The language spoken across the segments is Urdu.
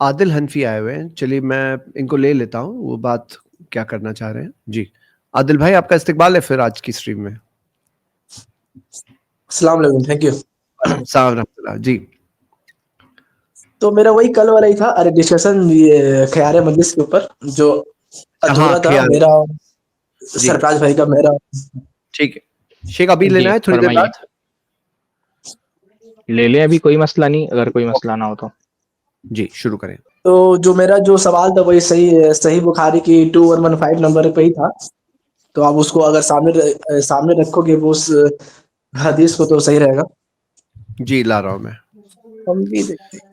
عادل حنفی آئے ہوئے ہیں, چلیے میں ان کو لے لیتا ہوں, وہ بات کیا کرنا چاہ رہے ہیں. جی عادل بھائی آپ کا استقبال ہے پھر آج کی اسٹریم میں. السلام علیکم. Thank you. وعلیکم السلام ورحمۃ اللہ. جی تو میرا وہی کل والا ہی تھا, ارے ڈسکشن خیار مجلس کے اوپر جو ہاں ادھورا تھا خیال. میرا, جی سرفراز بھائی کا میرا. ٹھیک ہے شیخ, ابھی جی لینا ہے تھوڑی دیر فرمائیے. بعد. لے لیں ابھی, کوئی مسئلہ نہیں, اگر کوئی مسئلہ نہ ہو تو. جی شروع کریں. تو جو میرا جو سوال تھا وہی صحیح بخاری کی 2115 نمبر پہ ہی تھا. تو آپ اس کو اگر سامنے رکھو گے وہ اس حدیث کو تو صحیح رہے گا. جی لا رہا ہوں میں. ہم بھی دیکھتے ہیں.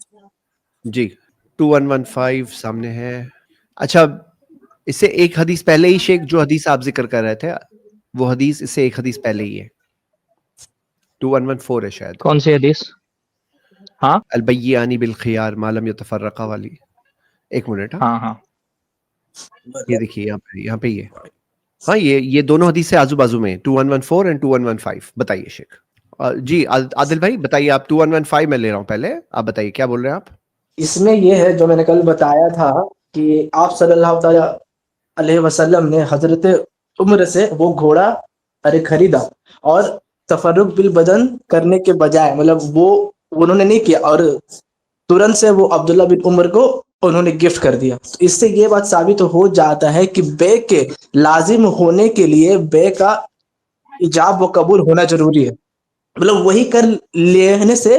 جی 2115 سامنے ہے. اچھا اس سے ایک حدیث پہلے ہی شیخ جو حدیث آپ ذکر کر رہے تھے وہ حدیث اس سے ایک حدیث پہلے ہی ہے. 2114 ہے شاید. کون سی حدیث؟ ہاں البیعان بالخیار ما لم یتفرقا والی. ایک منٹ. ہاں ہاں یہ دیکھیے یہاں پہ یہ ہاں یہ دونوں حدیث سے آزو بازو میں 2114 اینڈ 2115. بتائیے شیخ. جی عادل بھائی بتائیے, آپ 2115 میں لے رہا ہوں پہلے, آپ بتائیے کیا بول رہے ہیں آپ. اس میں یہ ہے جو میں نے کل بتایا تھا کہ آپ صلی اللہ تعالی علیہ وسلم نے حضرت عمر سے وہ گھوڑا خریدا اور تفرق بالبدن کرنے کے بجائے, مطلب وہ انہوں نے نہیں کیا اور ترنت سے وہ عبداللہ بن عمر کو انہوں نے گفٹ کر دیا. تو اس سے یہ بات ثابت ہو جاتا ہے کہ بے کے لازم ہونے کے لیے بے کا ایجاب و قبول ہونا ضروری ہے. مطلب وہی کر لینے سے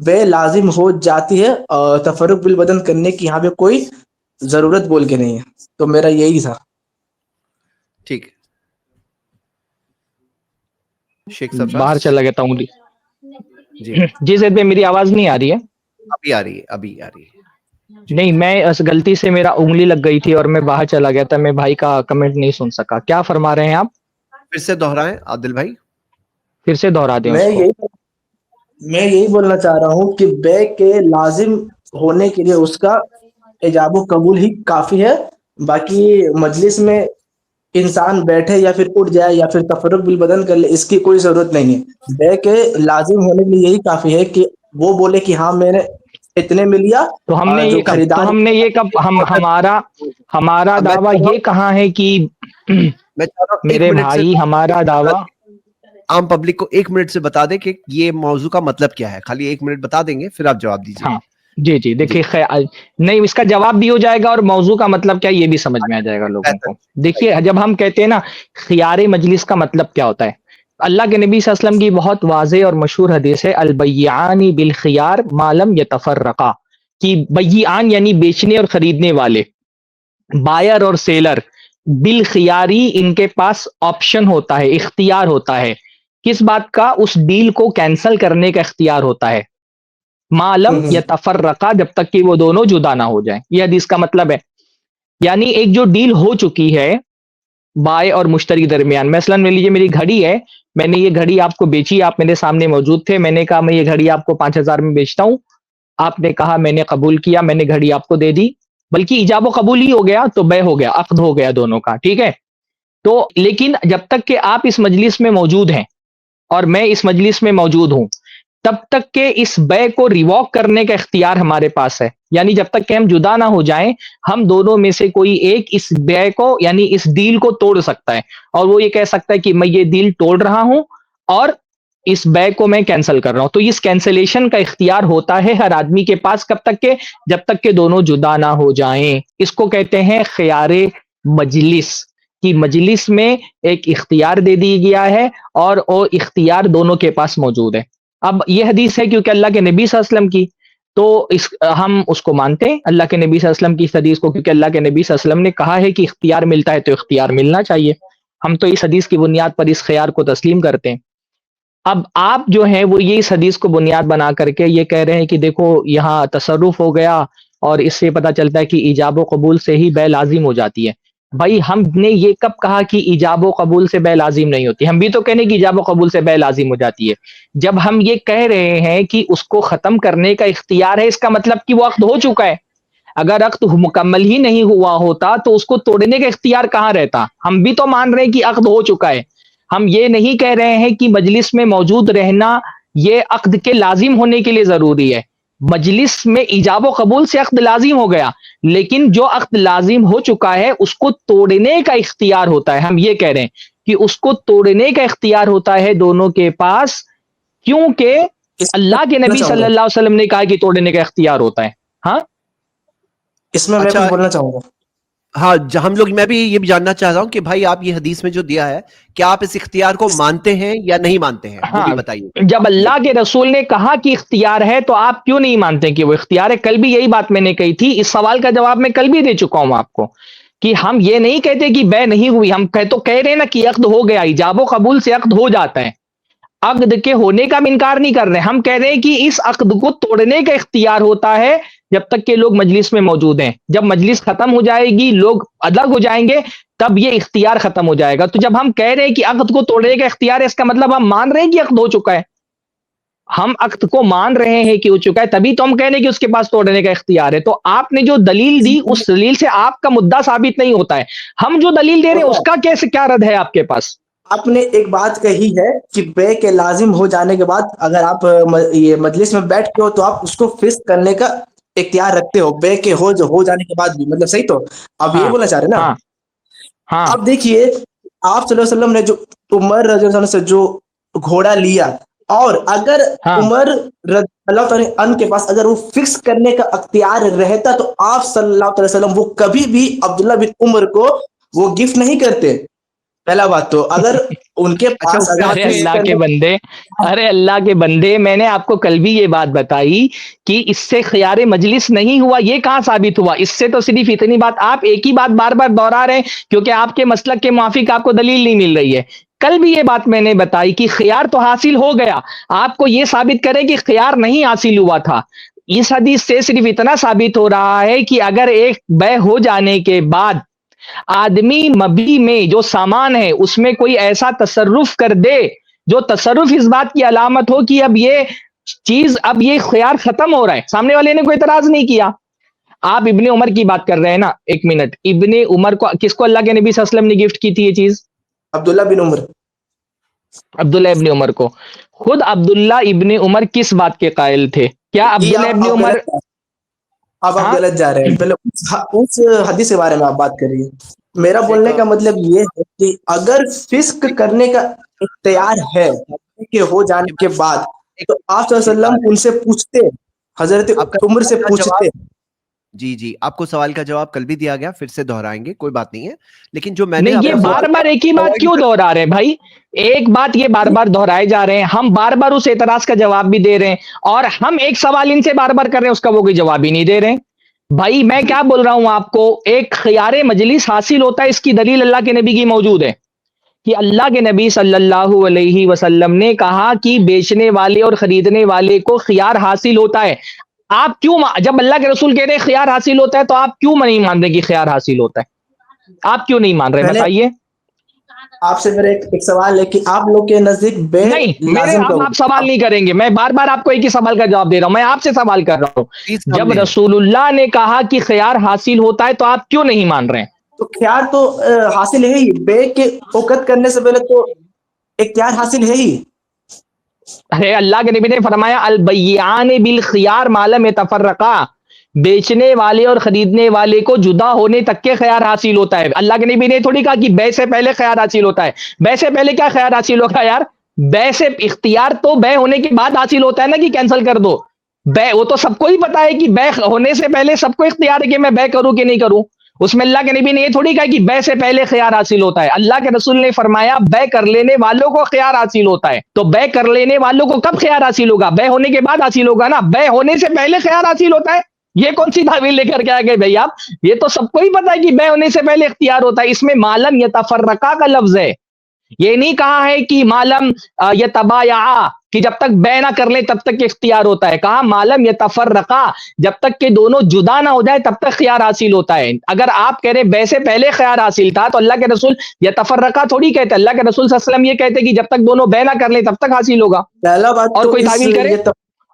بے لازم ہو جاتی ہے, اور تفرق بالبدن کرنے کی یہاں پہ کوئی ضرورت بول کے نہیں ہے. تو میرا یہی تھا. ٹھیک ہے شیخ سرفراز. باہر چلا گیا ہوں. جی جی زید بھائی میری آواز نہیں آ رہی ہے؟ ابھی آ رہی ہے, ابھی آ رہی ہے. جی نہیں, میں غلطی سے میرا انگلی لگ گئی تھی اور میں باہر چلا گیا تھا, میں بھائی کا کمنٹ نہیں سن سکا. کیا فرما رہے ہیں آپ؟ پھر سے دہرائیں عادل بھائی. پھر سے دوہرا دیں میں اس کو. یہی بولنا چاہ رہا ہوں کہ بے کے لازم ہونے کے لیے اس کا ایجاب و قبول ہی کافی ہے. باقی مجلس میں انسان بیٹھے یا پھر اٹھ جائے یا پھر تفرق بالبدن کر لے, اس کی کوئی ضرورت نہیں ہے. بے کے لازم ہونے کے لیے یہی کافی ہے کہ وہ بولے کہ ہاں میں نے اتنے میں لیا. تو ہم نے جو یہ کب خریدار تو ہم نے یہ کب ہمارا میں دعویٰ چاہ رہا یہ کہاں ہے کہ ہوں ایک میرے منٹ سے بھائی ہمارا دعویٰ عام پبلک کو ایک منٹ سے بتا دیں کہ یہ موضوع کا مطلب کیا ہے. خالی ایک منٹ بتا دیں گے پھر آپ جواب دیجیے. ہاں جی دیکھیے نہیں, اس کا جواب بھی ہو جائے گا اور موضوع کا مطلب کیا یہ بھی سمجھ میں آ جائے گا لوگوں بہتر. کو. دیکھیے جب ہم کہتے ہیں نا خیار مجلس کا مطلب کیا ہوتا ہے, اللہ کے نبی صلی اللہ علیہ وسلم کی بہت واضح اور مشہور حدیث ہے, البیعان بالخیار ما لم یتفرقا, کہ بیعان یعنی بیچنے اور خریدنے والے, بائر اور سیلر, بالخیاری ان کے پاس آپشن ہوتا ہے, اختیار ہوتا ہے. کس بات کا؟ اس ڈیل کو کینسل کرنے کا اختیار ہوتا ہے. معلوم یا تفرقہ, جب تک کہ وہ دونوں جدا نہ ہو جائیں. یہ حدیث کا مطلب ہے. یعنی ایک جو ڈیل ہو چکی ہے بائے اور مشتری درمیان, مثلا لے لیجیے میری گھڑی ہے, میں نے یہ گھڑی آپ کو بیچی, آپ میرے سامنے موجود تھے, میں نے کہا میں یہ گھڑی آپ کو 5000 میں بیچتا ہوں. آپ نے کہا, میں نے قبول کیا, میں نے گھڑی آپ کو دے دی, بلکہ ایجاب و قبول ہی ہو گیا, تو بے ہو گیا, عقد ہو گیا دونوں کا. ٹھیک ہے. تو لیکن جب تک کہ آپ اس مجلس میں موجود ہیں اور میں اس مجلس میں موجود ہوں, تب تک کہ اس بے کو ریووک کرنے کا اختیار ہمارے پاس ہے. یعنی جب تک کہ ہم جدا نہ ہو جائیں, ہم دونوں میں سے کوئی ایک اس بے کو یعنی اس ڈیل کو توڑ سکتا ہے, اور وہ یہ کہہ سکتا ہے کہ میں یہ ڈیل توڑ رہا ہوں اور اس بے کو میں کینسل کر رہا ہوں. تو اس کینسلیشن کا اختیار ہوتا ہے ہر آدمی کے پاس, کب تک کہ جب تک کہ دونوں جدا نہ ہو جائیں. اس کو کہتے ہیں خیار مجلس, کی مجلس میں ایک اختیار دے دی گیا ہے اور وہ اختیار دونوں کے پاس موجود ہے. اب یہ حدیث ہے کیونکہ اللہ کے نبی صلی اللہ علیہ وسلم کی, تو ہم اس کو مانتے ہیں اللہ کے نبی صلی اللہ علیہ وسلم کی اس حدیث کو, کیونکہ اللہ کے نبی صلی اللہ علیہ وسلم نے کہا ہے کہ اختیار ملتا ہے تو اختیار ملنا چاہیے. ہم تو اس حدیث کی بنیاد پر اس خیار کو تسلیم کرتے ہیں. اب آپ جو ہیں وہ یہ اس حدیث کو بنیاد بنا کر کے یہ کہہ رہے ہیں کہ دیکھو یہاں تصرف ہو گیا اور اس سے پتہ چلتا ہے کہ ایجاب و قبول سے ہی بے لازم ہو جاتی ہے. بھائی ہم نے یہ کب کہا کہ ایجاب و قبول سے بے لازم نہیں ہوتی؟ ہم بھی تو کہنے کہ ایجاب و قبول سے بے لازم ہو جاتی ہے. جب ہم یہ کہہ رہے ہیں کہ اس کو ختم کرنے کا اختیار ہے, اس کا مطلب کہ وہ عقد ہو چکا ہے. اگر عقد مکمل ہی نہیں ہوا ہوتا تو اس کو توڑنے کا اختیار کہاں رہتا؟ ہم بھی تو مان رہے ہیں کہ عقد ہو چکا ہے. ہم یہ نہیں کہہ رہے ہیں کہ مجلس میں موجود رہنا یہ عقد کے لازم ہونے کے لیے ضروری ہے. مجلس میں ایجاب و قبول سے عقد لازم ہو گیا، لیکن جو عقد لازم ہو چکا ہے اس کو توڑنے کا اختیار ہوتا ہے. ہم یہ کہہ رہے ہیں کہ اس کو توڑنے کا اختیار ہوتا ہے دونوں کے پاس، کیونکہ اللہ کے نبی صلی اللہ علیہ وسلم نے کہا کہ توڑنے کا اختیار ہوتا ہے. ہاں اس میں کچھ بولنا چاہوں گا. ہاں ہم لوگ، میں بھی یہ بھی جاننا چاہتا ہوں کہ بھائی آپ یہ حدیث میں جو دیا ہے کیا آپ اس اختیار کو مانتے ہیں یا نہیں مانتے ہیں، وہ بھی بتائیے. جب اللہ کے رسول نے کہا کہ اختیار ہے تو آپ کیوں نہیں مانتے کہ وہ اختیار ہے؟ کل بھی یہی بات میں نے کہی تھی، اس سوال کا جواب میں کل بھی دے چکا ہوں آپ کو کہ ہم یہ نہیں کہتے کہ بے نہیں ہوئی، ہم تو کہہ رہے ہیں نا کہ عقد ہو گیا، ایجاب و قبول سے عقد ہو جاتا ہے. عقد کے ہونے کا ہم انکار نہیں کر رہے، ہم کہہ رہے ہیں کہ اس عقد کو توڑنے کا اختیار ہوتا ہے جب تک کہ لوگ مجلس میں موجود ہیں. جب مجلس ختم ہو جائے گی، لوگ الگ ہو جائیں گے، تب یہ اختیار ختم ہو جائے گا. تو جب ہم کہہ رہے ہیں کہ عقد کو توڑنے کا اختیار ہے، اس کا مطلب ہم مان رہے ہیں کہ عقد ہو چکا ہے. ہم عقد کو مان رہے ہیں کہ ہو چکا ہے، تبھی تو ہم کہہ رہے ہیں کہ اس کے پاس توڑنے کا اختیار ہے. تو آپ نے جو دلیل دی اس دلیل سے آپ کا مدعا ثابت نہیں ہوتا ہے. ہم جو دلیل دے رہے ہیں اس کا کیسے کیا رد ہے آپ کے پاس؟ آپ نے ایک بات کہی ہے کہ بے کے لازم ہو جانے کے بعد اگر آپ یہ مجلس میں بیٹھتے ہو تو آپ اس کو فسق کرنے کا اختیار رکھتے ہو، بے کے ہو جانے کے بعد بھی، مطلب صحیح تو آپ یہ بولنا چاہ رہے ہیں نا. ہاں اب دیکھیے آپ صلی اللہ علیہ وسلم نے جو عمر رضی اللہ عنہ سے جو گھوڑا لیا، اور اگر عمر رضی اللہ تعالیٰ عنہ کے پاس اگر وہ فکس کرنے کا اختیار رہتا تو آپ صلی اللہ علیہ وسلم وہ کبھی بھی عبداللہ بن عمر کو وہ گفٹ نہیں کرتے. پہلا بات تو اگر ان کے پاس ارے اللہ کے بندے، میں نے آپ کو کل بھی یہ بات بتائی کہ اس سے خیار مجلس نہیں ہوا. یہ کہاں ثابت ہوا؟ اس سے تو صرف اتنی بات، آپ ایک ہی بات بار بار دوہرا رہے ہیں کیونکہ آپ کے مسلک کے موافق آپ کو دلیل نہیں مل رہی ہے. کل بھی یہ بات میں نے بتائی کہ خیار تو حاصل ہو گیا، آپ کو یہ ثابت کریں کہ خیار نہیں حاصل ہوا تھا. اس حدیث سے صرف اتنا ثابت ہو رہا ہے کہ اگر ایک بے ہو جانے کے بعد آدمی مبی میں جو سامان ہے اس میں کوئی ایسا تصرف کر دے جو تصرف اس بات کی علامت ہو کہ اب یہ چیز، اب یہ خیار ختم ہو رہا ہے، سامنے والے نے کوئی اعتراض نہیں کیا. آپ ابن عمر کی بات کر رہے ہیں نا، ایک منٹ، ابن عمر کو کس کو اللہ کے نبی صلی اللہ علیہ وسلم نے گفٹ کی تھی یہ چیز؟ عبداللہ بن عمر. عبداللہ ابن عمر کو. خود عبداللہ ابن عمر کس بات کے قائل تھے؟ کیا عبداللہ ابن عمر، اب آپ غلط جا رہے ہیں، پہلے اس حدیث کے بارے میں آپ بات کریے. میرا بولنے کا مطلب یہ ہے کہ اگر فسق کرنے کا اختیار ہے کہ ہو جانے کے بعد تو آپ صلی اللہ علیہ وسلم ان سے پوچھتے، حضرت عمر سے پوچھتے. جی آپ کو سوال کا جواب کل بھی دیا گیا، پھر سے دہرائیں گے، کوئی بات نہیں ہے. لیکن جو میں نے یہ بار بار ایک ہی بات کیوں دہرا رہے ہیں بھائی؟ ایک بات یہ بار بار دہرائے جا رہے ہیں، ہم بار بار اس اعتراض کا جواب بھی دے رہے ہیں، اور ہم ایک سوال ان سے بار بار کر رہے ہیں، اس کا وہ کوئی جواب ہی نہیں دے رہے. بھائی میں کیا بول رہا ہوں آپ کو، ایک خیار مجلس حاصل ہوتا ہے، اس کی دلیل اللہ کے نبی کی موجود ہے کہ اللہ کے نبی صلی اللہ علیہ وسلم نے کہا کہ بیچنے والے اور خریدنے والے کو خیار حاصل ہوتا ہے. آپ کیوں، جب اللہ کے رسول کہہ رہے ہیں خیار حاصل ہوتا ہے تو آپ کیوں نہیں مان رہے کہ خیار حاصل ہوتا ہے؟ آپ کیوں نہیں مان رہے بتائیے؟ آپ سے میرا ایک سوال ہے کہ آپ لوگ کے نزدیک بے نہیں، لازم کا آپ سوال نہیں کریں گے، میں بار بار آپ کو ایک ہی سوال کا جواب دے رہا ہوں. میں آپ سے سوال کر رہا ہوں، جب رسول اللہ نے کہا کہ خیار حاصل ہوتا ہے تو آپ کیوں نہیں مان رہے ہیں؟ تو خیار تو حاصل ہے ہی، بے کے اوقت کرنے سے پہلے تو اختیار حاصل ہے ہی. ارے اللہ کے نبی نے فرمایا البیعان بالخیار ما لم یتفرقا، بیچنے والے اور خریدنے والے کو جدا ہونے تک کے خیار حاصل ہوتا ہے. اللہ کے نبی نے تھوڑی کہا کہ بے سے پہلے خیار حاصل ہوتا ہے. بے سے پہلے کیا خیار حاصل ہوگا یار؟ بے سے اختیار تو بے ہونے کے بعد حاصل ہوتا ہے نا کہ کینسل کر دو. بے وہ تو سب کو ہی پتا ہے کہ بے ہونے سے پہلے سب کو اختیار ہے کہ میں بے کروں کہ نہیں کروں. اس میں اللہ کے نبی نے یہ تھوڑی کہا کہ بے سے پہلے خیار حاصل ہوتا ہے. اللہ کے رسول نے فرمایا بے کر لینے والوں کو خیار حاصل ہوتا ہے. تو بے کر لینے والوں کو کب خیار حاصل ہوگا؟ بے ہونے کے بعد حاصل ہوگا نا. بے ہونے سے پہلے خیار حاصل ہوتا ہے، یہ کون سی تعویل لے کر کے آ گئے بھائی آپ؟ یہ تو سب کو ہی پتا ہے کہ بے ہونے سے پہلے اختیار ہوتا ہے. اس میں مالم یتفرقا کا لفظ ہے، یہ نہیں کہا ہے کہ مالم یتبایا، کہ جب تک بے نہ کر لیں تب تک اختیار ہوتا ہے. کہا مالم یتفرقا، جب تک کہ دونوں جدا نہ ہو جائے تب تک خیار حاصل ہوتا ہے. اگر آپ کہہ رہے بے سے پہلے خیار حاصل تھا تو اللہ کے رسول یتفرقا تھوڑی کہتے. اللہ کے رسول صلی اللہ علیہ وسلم یہ کہتے کہ جب تک دونوں بے نہ کر لیں تب تک حاصل ہوگا. اور کوئی تعویل کرے،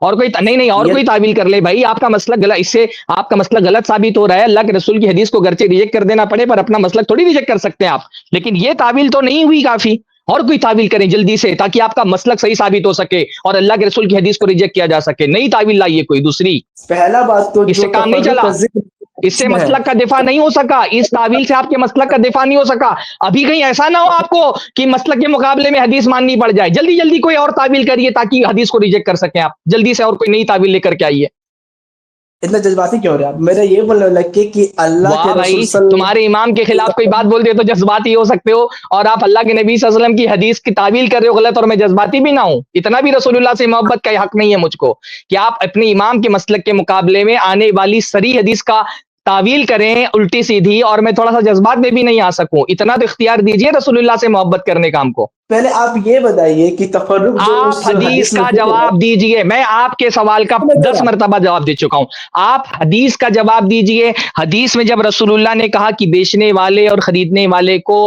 اور کوئی نہیں اور کوئی تعویل کر لے بھائی، آپ کا مسلک غلط، اس سے آپ کا مسلک غلط ثابت ہو رہا ہے. اللہ کے رسول کی حدیث کو گرچہ ریجیکٹ کر دینا پڑے پر اپنا مسلک تھوڑی ریجیکٹ کر سکتے ہیں آپ، لیکن یہ تعویل تو نہیں ہوئی کافی. اور کوئی تعویل کریں جلدی سے تاکہ آپ کا مسلک صحیح ثابت ہو سکے اور اللہ کے رسول کی حدیث کو ریجیکٹ کیا جا سکے. نئی تعویل لائیے کوئی دوسری. پہلا بات تو اس سے جو کام نہیں تفرق چلا, کا ذکر اس سے ہے مسلک کا دفاع نہیں ہو سکا, اس تعویل سے آپ کے مسلک کا دفاع نہیں ہو سکا. ابھی کہیں ایسا نہ ہو آپ کو کہ مسلک کے مقابلے میں حدیث ماننی پڑ جائے. جلدی جلدی کوئی اور تعویل کریے تاکہ حدیث کو ریجیکٹ کر سکیں آپ جلدی سے, اور کوئی نئی تعویل لے کر کے آئیے. اتنا جذباتی کیوں ہو رہے ہیں آپ؟ میرا یہ بولنے لگے کہ اللہ کے واہ رسول بھائی, صلی تمہارے امام کے خلاف کوئی بات بول دے تو جذباتی ہو سکتے ہو, اور آپ اللہ کے نبی صلی اللہ علیہ وسلم کی حدیث کی تعویل کر رہے ہو غلط, اور میں جذباتی بھی نہ ہوں. اتنا بھی رسول اللہ سے محبت کا حق نہیں ہے مجھ کو کہ آپ اپنے امام کے مسلک کے مقابلے میں آنے والی صریح حدیث کا تعویل کریں الٹی سیدھی, اور میں تھوڑا سا جذبات میں بھی نہیں آ سکوں. اتنا تو اختیار دیجئے رسول اللہ سے محبت کرنے کا ہم کو. پہلے آپ یہ بتائیے کہ تفرق جو آپ اس حدیث میں کا ذکر ہے, جواب دیجئے. میں آپ کے سوال کا 10 مرتبہ جواب دے چکا ہوں. آپ حدیث کا جواب دیجئے. حدیث میں جب رسول اللہ نے کہا کہ بیچنے والے اور خریدنے والے کو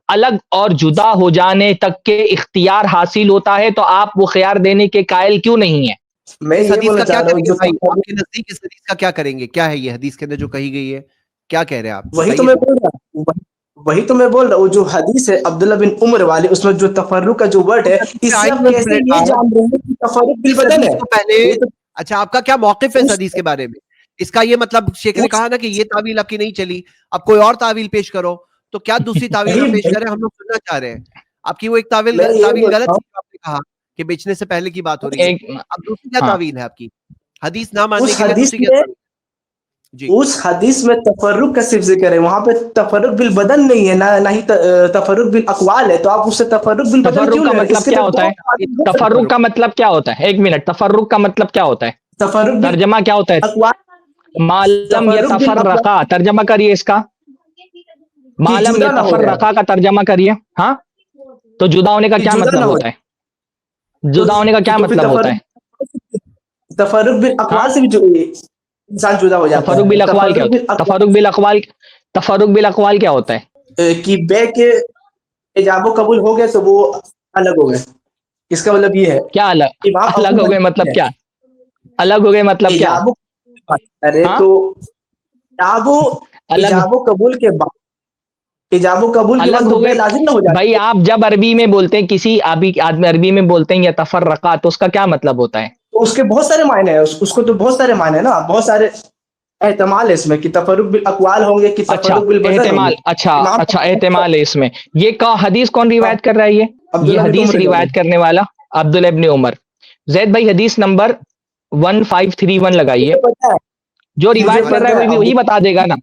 الگ اور جدا ہو جانے تک کے اختیار حاصل ہوتا ہے, تو آپ وہ خیار دینے کے قائل کیوں نہیں ہیں؟ میں اس یہ حدیث بولنا کا کیا چاہ رہا کریں ہوں گے جو بھائی, آپ تفرق, کے نزدیک اس حدیث کا کیا کریں گے؟ کیا ہے یہ حدیث کے اندر جو کہی گئی ہے, کیا کہہ رہے ہیں آپ؟ وہی تو بتائیے. میں بول رہا ہوں, وہی تو میں بول رہا ہوں. جو حدیث ہے عبداللہ بن عمر والی, اس میں جو تفرق کا جو ورڈ ہے, اس حدیث اس پہ سے آئیں آپ گے 10 کیسے منٹ یہ بعد. جان رہے ہیں کہ تفرق اس بالبدن حدیث ہے؟ کو پہلے, یہ تو اچھا آپ کا کیا موقف ہے اس اس حدیث کے بارے میں؟ اس کا یہ مطلب شیخ نے اس کہا نا کہ یہ تعویل آپ کی نہیں چلی, اب کوئی اور تعویل پیش کرو, تو کیا دوسری تعویل ہم پیش کریں؟ ہم لوگ سننا چاہ رہے ہیں. آپ کی وہ ایک میں تعویل یہ بول غلط رہا تھی, آپ نے کہا کہ بیچنے سے پہلے کی بات ہو رہی ہے. ایک اب دوسری کیا ہاں, تعویل ہے آپ کی حدیث نہ ہوں, ماننے اس کے لیے؟ حدیث دوسری کیا میں تعویل؟ جی, اس حدیث میں تفرق کا صرف ذکر ہے, وہاں پہ تفرق بالبدن نہیں ہے, نہ ہی تفرق بالاقوال ہے, تو آپ اس سے تفرق بالبدن تفرق کیوں کا لے رہے ہیں؟ اس مطلب کے کیا تو ہوتا دو ہے؟ تعبیر ہو سکتے تفرق تفرق کا مطلب کیا ہوتا ہے؟ ایک منٹ, تفرق کا مطلب کیا ہوتا ہے؟ ہیں. تفرق ترجمہ کیا ہوتا ہے؟ بالاقوال, معلم تفرق بالاقوال یتفرقا, ترجمہ کریے اس کا. کی معلم جدا نہ ہو جائے, یتفرقا کا ترجمہ کریے. ہاں, تو جدا ہونے کا کہ کیا جدا نہ مطلب ہو ہوتا جائے, ہے؟ جدا ہونے کا کیا تو پھر مطلب ہوتا ہے؟ تفرق ہاں, بالاقوال سے بھی جو انسان جدا ہو جاتا تفرق ہے. بالاقوال کیا تفرق ہوتا ہے؟ تفرق بالاقوال کیا ہوتا ہے؟ کہ بے کے ایجاب و قبول ہو گئے تو وہ الگ ہو گئے. اس کا مطلب یہ ہے کیا الگ امام الگ ابو ہو گئے حنیفہ مطلب ہے کیا؟ الگ ہو گئے مطلب کیا؟ ایجاب ارے ہاں, تو ایجاب و الگ ایجاب و قبول کے بعد, ایجاب و قبول کے بعد الگ وہ ہو بے گئے. لازم نہ ہو بھائی جاتی ہے. آپ جب عربی میں بولتے ہیں, کسی آدمی عربی میں بولتے ہیں یا تفرقا, تو اس کا کیا مطلب ہوتا ہے؟ تو اس کے بہت سارے معنی ہیں, اس کو تو بہت سارے معنی ہیں نا, بہت سارے احتمال ہے اس میں, کہ تفرق بالاقوال ہوں گے, کہ اچھا تفرق بالبدن ہوں گے. احتمال, اچھا امام اچھا احتمال ہے اس میں. یہ حدیث کون روایت کر رہا ہے؟ یہ عبداللہ بن حدیث عمر کہتے ہیں. روایت کرنے والا عبداللہ ابن عمر. زید بھائی حدیث نمبر 1531 لگائیے. مجھے پتا ہے, جو مجھے روایت کر رہا ہے پتا ہے, وہی بتا دے گا نا.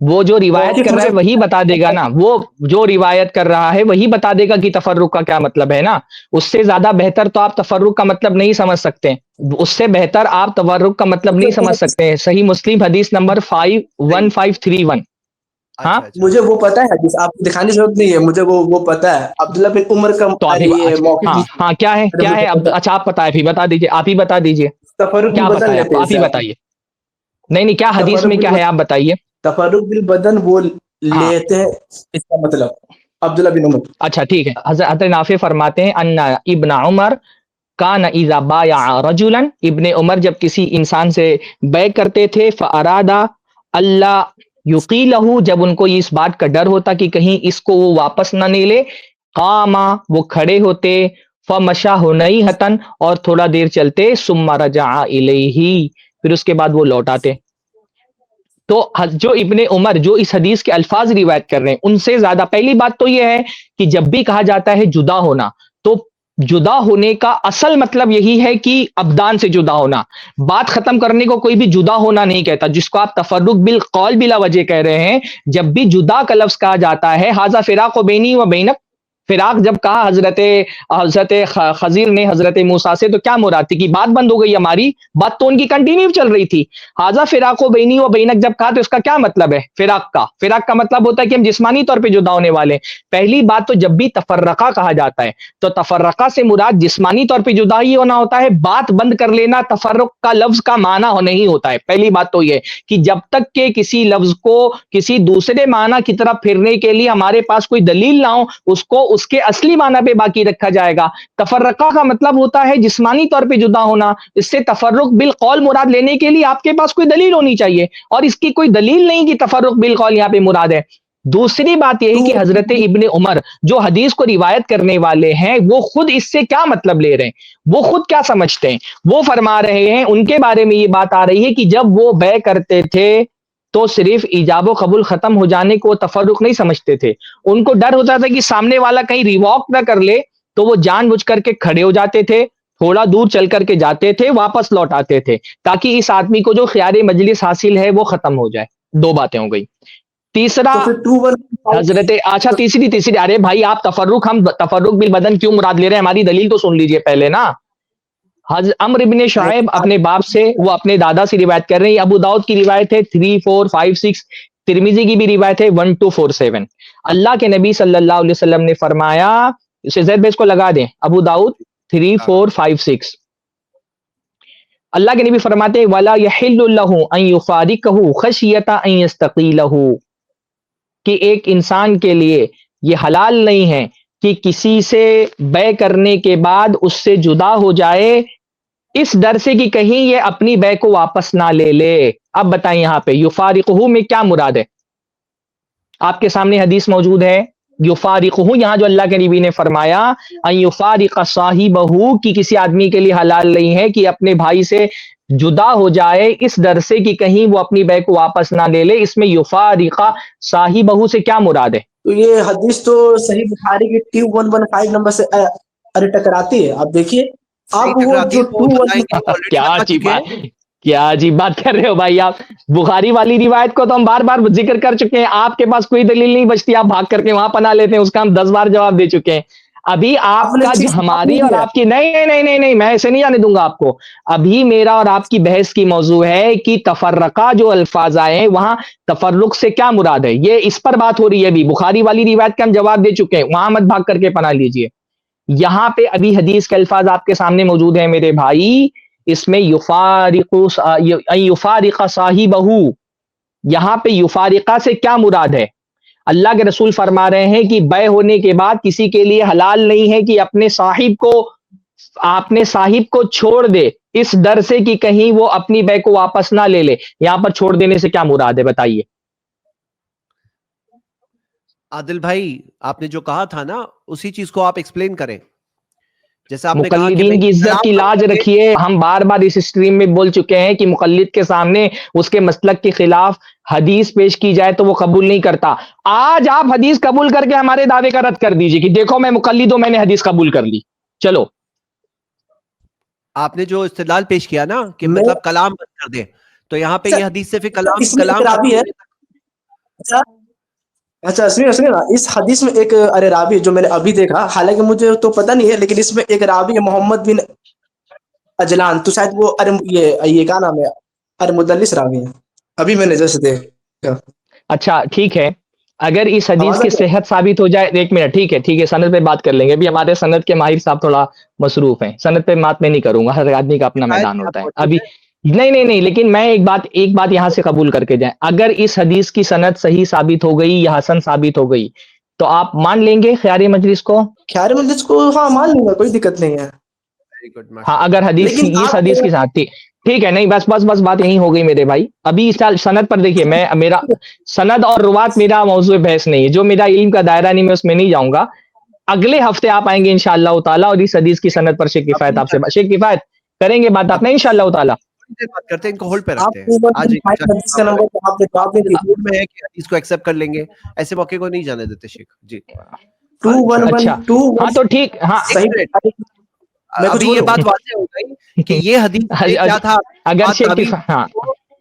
وہ جو روایت موقف کر رہا مجھے ہے وہی بتا دے گا نا. وہ جو روایت کر رہا ہے وہی بتا دے گا کہ تفرق کا کیا مطلب ہے نا. اس سے زیادہ بہتر تو آپ تفرق کا مطلب نہیں سمجھ سکتے. اس سے بہتر آپ تفرق کا مطلب نہیں سمجھ سکتے ہیں. صحیح مسلم حدیث نمبر 1531. ہاں, اچھا اچھا مجھے وہ پتا ہے حدیث, آپ کو دکھانے کی ضرورت نہیں ہے, مجھے وہ پتا ہے. عبداللہ بن عمر کا تو ابھی یہ موقف ہاں ہاں کیا ہے ارے کیا ہے مجھے پتا ہے. اچھا آپ بتائیں, پھر بتا دیجیے, آپ ہی بتا دیجیے تفرق کیا بالبدن بتایا, لیتے ہیں آپ اسے, ہی بتائیے. نہیں نہیں, کیا حدیث تفرق میں کیا ہے آپ بتائیے. تفرق بالبدن وہ ہاں لیتے ہیں, اس کا مطلب عبداللہ بن عمر. اچھا ٹھیک ہے. حضرت نافع فرماتے ہیں ان ابن عمر کان اذا بايع رجلا, ابن عمر جب کسی انسان سے بیع کرتے تھے, فارادا اللہ یقیلہ, جب ان کو اس بات کا ڈر ہوتا کہ کہیں اس کو وہ واپس نہ لے لے, قاما, وہ کھڑے ہوتے, فمشا ہنیہتن, اور تھوڑا دیر چلتے, ثم رجع الیہ, پھر اس کے بعد وہ لوٹ آتے. تو جو ابن عمر جو اس حدیث کے الفاظ روایت کر رہے ہیں ان سے زیادہ, پہلی بات تو یہ ہے کہ جب بھی کہا جاتا ہے جدا ہونا, تو جدا ہونے کا اصل مطلب یہی ہے کہ ابدان سے جدا ہونا. بات ختم کرنے کو کوئی بھی جدا ہونا نہیں کہتا, جس کو آپ تفرق بالقول بلا وجہ کہہ رہے ہیں. جب بھی جدا کا لفظ کہا جاتا ہے, ھذا فراق بینی و بینک, فراق جب کہا حضرت خضر نے حضرت موسیٰ سے, تو کیا مراد تھی کہ بات بند ہو گئی ہماری؟ بات تو ان کی کنٹینیو چل رہی تھی. ھذا فراق بینی و بینک جب کہا تو اس کا کیا مطلب ہے؟ فراق کا مطلب ہوتا ہے کہ ہم جسمانی طور پہ جدا ہونے والے. پہلی بات تو جب بھی تفرقہ کہا جاتا ہے تو تفرقہ سے مراد جسمانی طور پہ جدا ہی ہونا ہوتا ہے. بات بند کر لینا تفرق کا لفظ کا معنی نہیں ہوتا ہے. پہلی بات تو یہ کہ جب تک کہ کسی لفظ کو کسی دوسرے معنی کی طرف پھرنے کے لیے ہمارے پاس کوئی دلیل نہ ہو, اس کو اس کے اصلی معنی پہ باقی رکھا جائے گا. تفرقہ کا مطلب ہوتا ہے جسمانی طور پہ جدا ہونا. اس سے تفرق بالقول مراد لینے کے لیے آپ کے پاس کوئی دلیل ہونی چاہیے, اور اس کی کوئی دلیل نہیں کہ تفرق بالقول یہاں پہ مراد ہے. دوسری بات یہ ہے کہ حضرت ابن عمر جو حدیث کو روایت کرنے والے ہیں وہ خود اس سے کیا مطلب لے رہے ہیں، وہ خود کیا سمجھتے ہیں. وہ فرما رہے ہیں، ان کے بارے میں یہ بات آ رہی ہے کہ جب وہ بیع کرتے تھے تو صرف ایجاب و قبول ختم ہو جانے کو تفرق نہیں سمجھتے تھے، ان کو ڈر ہوتا تھا کہ سامنے والا کہیں ریواک نہ کر لے، تو وہ جان بوجھ کر کے کھڑے ہو جاتے تھے، تھوڑا دور چل کر کے جاتے تھے، واپس لوٹ آتے تھے، تاکہ اس آدمی کو جو خیار مجلس حاصل ہے وہ ختم ہو جائے. دو باتیں ہو گئی. تیسرا تو پھر 2-1 حضرت اچھا تیسری ارے بھائی آپ ہم تفرق بالبدن کیوں مراد لے رہے ہیں، ہماری دلیل تو سن لیجئے پہلے نا. عمرو ابن شعیب اپنے باپ سے، وہ اپنے دادا سے روایت کر رہے ہیں. ابو داؤد کی روایت ہے 3456، ترمذی کی بھی روایت ہے 1247. اللہ کے نبی صلی اللہ علیہ وسلم نے فرمایا، اسے زید بیس کو لگا دیں، ابو داؤد 3456. اللہ کے نبی فرماتے ہیں وَلَا يَحِلُّ لَهُ أَن يُفَارِقَهُ خَشْيَةَ أَن يَسْتَقِيلَهُ، کہ ایک انسان کے لیے یہ حلال نہیں ہے کہ کسی سے بیع کرنے کے بعد اس سے جدا ہو جائے، اس ڈر سے کہ کہیں یہ اپنی بیع کو واپس نہ لے لے. اب بتائیں یہاں پہ یفارقہ میں کیا مراد ہے؟ آپ کے سامنے حدیث موجود ہے. یفارقہ یہاں جو اللہ کے نبی نے فرمایا ان یفارق صاحبہ، کہ کسی آدمی کے لیے حلال نہیں ہے کہ اپنے بھائی سے جدا ہو جائے اس ڈر سے کہ کہیں وہ اپنی بیع کو واپس نہ لے لے، اس میں یفارق صاحبہ سے کیا مراد ہے؟ تو یہ حدیث تو صحیح بخاری کی 2115 نمبر سے ارے ٹکراتی ہے. آپ دیکھیے آپ وہ جو 21 کیا عجیب بات کر رہے ہو بھائی آپ. بخاری والی روایت کو تو ہم بار بار ذکر کر چکے ہیں، آپ کے پاس کوئی دلیل نہیں بچتی، آپ بھاگ کر کے وہاں پناہ لیتے ہیں، اس کا ہم 10 بار جواب دے چکے ہیں. ابھی آپ کا جو ہماری اور آپ کی نہیں میں ایسے نہیں جانے دوں گا آپ کو. ابھی میرا اور آپ کی بحث کی موضوع ہے کہ تفرقہ جو الفاظ آئے ہیں وہاں تفرق سے کیا مراد ہے، یہ اس پر بات ہو رہی ہے. ابھی بخاری والی روایت کا ہم جواب دے چکے ہیں، وہاں مت بھاگ کر کے پناہ لیجئے. یہاں پہ ابھی حدیث کے الفاظ آپ کے سامنے موجود ہیں میرے بھائی. اس میں یفارق صاحبہ، یہاں پہ یفارقہ سے کیا مراد ہے؟ اللہ کے رسول فرما رہے ہیں کہ بیع ہونے کے بعد کسی کے لیے حلال نہیں ہے کہ اپنے صاحب کو چھوڑ دے اس ڈر سے کہ کہیں وہ اپنی بیع کو واپس نہ لے لے. یہاں پر چھوڑ دینے سے کیا مراد ہے بتائیے. عادل بھائی آپ نے جو کہا تھا نا اسی چیز کو آپ ایکسپلین کریں. جیسے آپ نے کہا کہ مقلدین کی عزت کی لاج رکھیے. ہم بار بار اس اسٹریم میں بول چکے ہیں کہ مقلد کے سامنے اس کے مسلک کے خلاف حدیث پیش کی جائے تو وہ قبول نہیں کرتا. آج آپ حدیث قبول کر کے ہمارے دعوے کا رد کر دیجئے کہ دیکھو میں مقلد ہوں، میں نے حدیث قبول کر لی. چلو آپ نے جو استدلال پیش کیا نا کہ مطلب کلام بند کر دیں، تو یہاں پہ یہ حدیث سے پھر کلام راوی ہے. اچھا سنیے نا، اس حدیث میں ایک راوی جو میں نے ابھی دیکھا، حالانکہ مجھے تو پتہ نہیں ہے، لیکن اس میں ایک راوی ہے محمد بن اجلان، تو شاید وہ یہ کیا نام ہے، مدلس راوی ہے. ابھی میں نے جیسے دیکھا. اچھا ٹھیک ہے، اگر اس حدیث کی صحت ثابت ہو جائے، ایک منٹ ٹھیک ہے سند پہ بات کر لیں گے. ابھی ہمارے سند کے ماہر صاحب تھوڑا مصروف ہیں، سند پہ بات میں نہیں کروں گا، ہر آدمی کا اپنا میدان ہوتا ہے. ابھی نہیں لیکن میں ایک بات یہاں سے قبول کر کے جائیں. اگر اس حدیث کی سند صحیح ثابت ہو گئی یا حسن ثابت ہو گئی تو آپ مان لیں گے خیار مجلس کو؟ خیار مجلس کو ہاں مان لوں گا، کوئی دقت نہیں ہے. ہاں اگر حدیث اس حدیث کے ساتھ ٹھیک ہے. نہیں بس بات یہی ہو گئی میرے بھائی. ابھی اس سند پر دیکھیے، میرا سند اور روات میرا موضوع بحث نہیں ہے، جو میرا علم کا دائرہ نہیں میں اس میں نہیں جاؤں گا. اگلے ہفتے آپ آئیں گے انشاءاللہ تعالیٰ اور اس حدیث کی سند پر شیخ کفایت آپ سے شیخ کفایت کریں گے بات آپ نے انشاءاللہ تعالیٰ. بات کرتے ہیں، ان کو ہولڈ پہ رکھتے ہیں. آج میں ہے کہ حدیث کو ایکسپٹ کر لیں گے، ایسے موقع کو نہیں جانے دیتے شیخ جی. اچھا ہاں تو ٹھیک. ہاں ابھی یہ بات واضح ہو گئی کہ یہ حدیث کیا تھا. اگر شیخ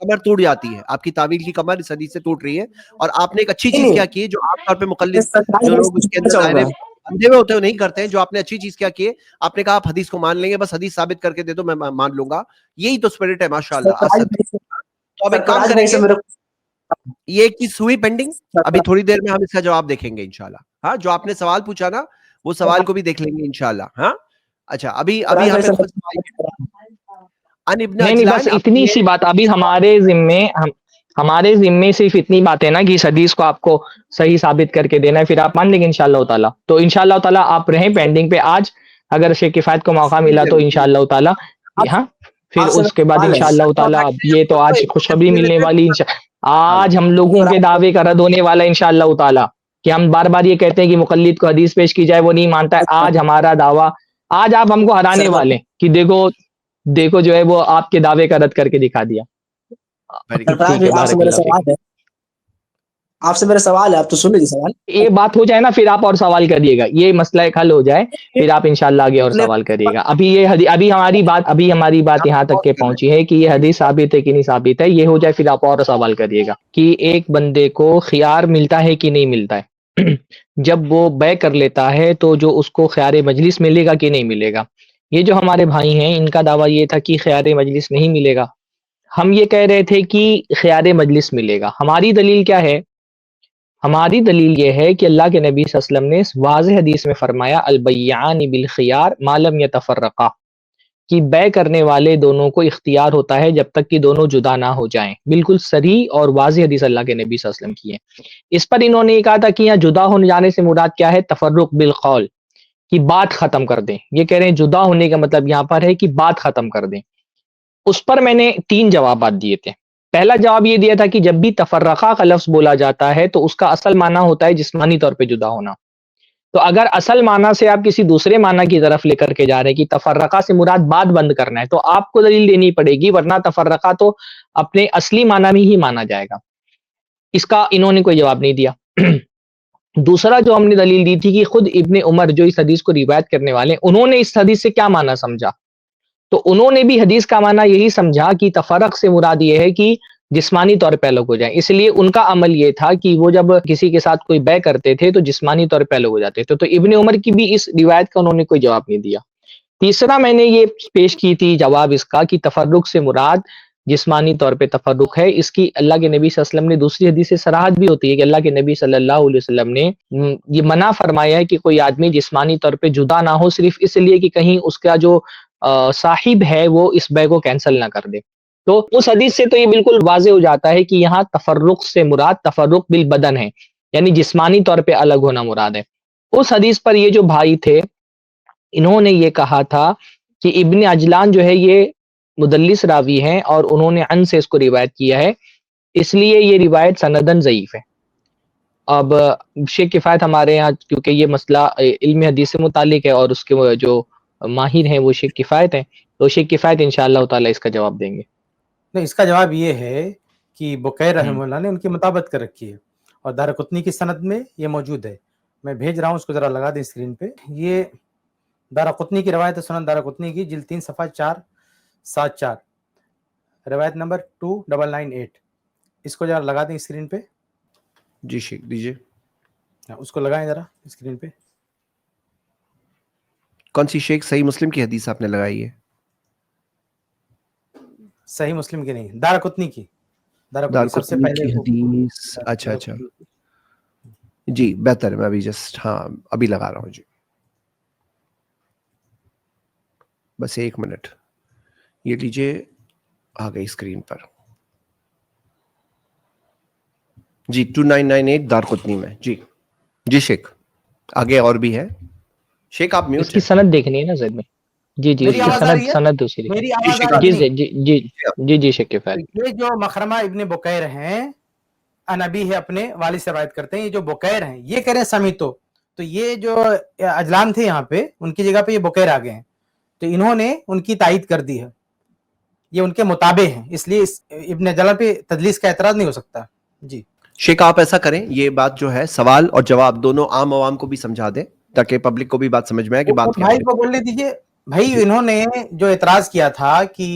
کمر ٹوٹ جاتی ہے، آپ کی تعویل کی کمر اس حدیث سے ٹوٹ رہی ہے. اور آپ نے ایک اچھی چیز کیا کی جو عام طور پہ مقلد جو لوگ اس کے اندر دائرے اندھے ہوئے ہوتے ہیں نہیں کرتے ہیں. جو آپ نے اچھی چیز کیا کی ہے، آپ نے کہا آپ حدیث کو مان لیں گے، بس حدیث ثابت کر کے دے دو میں مان لوں گا. یہی تو اسپرٹ ہے ماشاءاللہ. تو اب ایک کام کریں گے، یہ ایک چیز ہوئی پینڈنگ، ابھی تھوڑی دیر میں ہم اس کا جواب دیکھیں گے انشاءاللہ. ہاں جو آپ نے سوال پوچھا نا وہ سوال کو بھی دیکھ لیں گے انشاءاللہ. ہاں اچھا ابھی یہاں پہ نہیں بس اتنی سی بات ابھی ہمارے ذمے صرف اتنی بات ہے نا کہ اس حدیث کو آپ کو صحیح ثابت کر کے دینا ہے، پھر آپ مان لیں گے انشاءاللہ تعالیٰ. تو انشاءاللہ تعالیٰ آپ رہیں پینڈنگ پہ. آج اگر شیخ کفایت کو موقع ملا تو انشاءاللہ تعالیٰ ہاں پھر اس کے بعد انشاءاللہ تعالیٰ یہ تو آج خوشخبری ملنے والی آج ہم لوگوں کے دعوے کا رد ہونے والا ہے انشاءاللہ تعالی، کہ ہم بار بار یہ کہتے ہیں کہ مقلد کو حدیث پیش کی جائے، وہ نہیں مانتا ہے. آج ہمارا دعویٰ، آج آپ ہم کو ہرانے والے ہیں کہ دیکھو جو ہے وہ آپ کے دعوے کا رد کر کے دکھا دیا. Very good. سرفراز ٹھیک ہے، بھائی، بارک اللہ فیک. آپ سے میرا سوال ہے، آپ تو سن لیجیے سوال. یہ بات ہو جائے نا پھر آپ اور سوال کریے گا، یہ مسئلہ ایک حل ہو جائے پھر آپ انشاءاللہ آگے اور سوال کریے گا. ابھی ہماری بات یہاں تک کے پہنچی ہے کہ یہ حدیث ثابت ہے کہ نہیں ثابت ہے. یہ ہو جائے پھر آپ اور سوال کریے گا کہ ایک بندے کو خیار ملتا ہے کہ نہیں ملتا ہے. جب وہ بے کر لیتا ہے تو جو اس کو خیار مجلس ملے گا کہ نہیں ملے گا. یہ جو ہمارے بھائی ہیں ان کا دعویٰ یہ تھا کہ خیار مجلس نہیں ملے گا. ہم یہ کہہ رہے تھے کہ خیار مجلس ملے گا. ہماری دلیل کیا ہے؟ ہماری دلیل یہ ہے کہ اللہ کے نبی صلی اللہ علیہ وسلم نے واضح حدیث میں فرمایا البیعان بالخیار ما لم یتفرقا، کہ بے کرنے والے دونوں کو اختیار ہوتا ہے جب تک کہ دونوں جدا نہ ہو جائیں. بالکل صریح اور واضح حدیث اللہ کے نبی صلی اللہ علیہ وسلم کی ہے. اس پر انہوں نے یہ کہا تھا کہ یہاں جدا ہونے جانے سے مراد کیا ہے؟ تفرق بالقول، کہ بات ختم کر دیں. یہ کہہ رہے ہیں جدا ہونے کا مطلب یہاں پر ہے کہ بات ختم کر دیں. اس پر میں نے 3 جوابات دیے تھے. پہلا جواب یہ دیا تھا کہ جب بھی تفرقہ کا لفظ بولا جاتا ہے تو اس کا اصل معنی ہوتا ہے جسمانی طور پہ جدا ہونا. تو اگر اصل معنی سے آپ کسی دوسرے معنی کی طرف لے کر کے جا رہے ہیں کہ تفرقہ سے مراد بات بند کرنا ہے، تو آپ کو دلیل دینی پڑے گی، ورنہ تفرقہ تو اپنے اصلی معنی میں ہی مانا جائے گا. اس کا انہوں نے کوئی جواب نہیں دیا. دوسرا جو ہم نے دلیل دی تھی کہ خود ابن عمر جو اس حدیث کو روایت کرنے والے ہیں، انہوں نے اس حدیث سے کیا معنی سمجھا. تو انہوں نے بھی حدیث کا معنی یہی سمجھا کہ تفرق سے مراد یہ ہے کہ جسمانی طور پہ الگ ہو جائیں. اس لیے ان کا عمل یہ تھا کہ وہ جب کسی کے ساتھ کوئی بے کرتے تھے تو جسمانی طور پہ الگ ہو جاتے تھے. تو ابن عمر کی بھی اس روایت کا انہوں نے کوئی جواب نہیں دیا. تیسرا میں نے یہ پیش کی تھی جواب اس کا کہ تفرق سے مراد جسمانی طور پہ تفرق ہے. اس کی اللہ کے نبی صلی اللہ علیہ وسلم نے دوسری حدیث سے صراحت بھی ہوتی ہے کہ اللہ کے نبی صلی اللہ علیہ وسلم نے یہ منع فرمایا ہے کہ کوئی آدمی جسمانی طور پہ جدا نہ ہو، صرف اس لیے کہ کہیں اس کا جو صاحب ہے وہ اس بے کو کینسل نہ کر دے. تو اس حدیث سے تو یہ بالکل واضح ہو جاتا ہے کہ یہاں تفرق سے مراد تفرق بالبدن ہے، یعنی جسمانی طور پہ الگ ہونا مراد ہے. اس حدیث پر یہ جو بھائی تھے انہوں نے یہ کہا تھا کہ ابن عجلان جو ہے یہ مدلس راوی ہیں اور انہوں نے عن سے اس کو روایت کیا ہے، اس لیے یہ روایت سندن ضعیف ہے. اب شیخ کفایت ہمارے ہاں کیونکہ یہ مسئلہ علم حدیث سے متعلق ہے اور اس کے جو ماہر ہیں وہ شیخ کفایت ہیں، تو شیخ کفایت انشاءاللہ تعالی اس کا جواب دیں گے. نہیں، اس کا جواب یہ ہے کہ بکیر رحمہ اللہ نے ان کی مطابقت کر رکھی ہے اور دارقطنی کی سند میں یہ موجود ہے. میں بھیج رہا ہوں، اس کو ذرا لگا دیں اسکرین پہ. یہ دارقطنی کی روایت ہے، سنن دارقطنی کی جلد 3 صفحہ 474، روایت نمبر 2998. اس کو ذرا لگا دیں اسکرین پہ. جی شیخ دیجیے. اس کو لگائیں ذرا اسکرین پہ. کون سی شیخ؟ صحیح مسلم کی حدیث آپ نے لگائی ہے؟ صحیح مسلم کی نہیں، دارقطنی کی. دارقطنی سب سے دارقطنی پہلے کی حدیث. اچھا اچھا جی بہتر ہے. میں ابھی جسٹ ابھی لگا رہا ہوں. جی بس 1 منٹ، یہ لیجیے آ گئی اسکرین پر. جی 2998 دارقطنی میں. جی جی شیخ آگے اور بھی ہے. شیخ آپ اس میوٹ کی ہیں. سند دیکھنی ہے نا زید میں. جی جی اس میری کی آواز آ رہی ہے؟ سند دوسری. میری آواز آ جی رہی ہے؟ جی جی جی جی شیخ کفایت. یہ جو مخرمہ ابن بکیر ہیں، انبی ہے، اپنے والد سے روایت کرتے ہیں. یہ جو بکیر ہیں یہ کہہ رہے ہیں سمیتو، تو یہ جو اجلان تھے یہاں پہ ان کی جگہ پہ یہ بکیر آ گئے ہیں، تو انہوں نے ان کی تائید کر دی ہے، یہ ان کے مطابع ہیں، اس لیے ابن جلال پہ تدلیس کا اعتراض نہیں ہو سکتا. جی شیخ آپ ایسا کریں، یہ بات جو ہے سوال اور جواب دونوں عام عوام کو بھی سمجھا دیں تاکہ پبلک کو بھی بات سمجھ میں آئے کہ بات کیا بھائی ہے. کو بولنے دیجیے. بھائی انہوں نے جو اعتراض کیا تھا کہ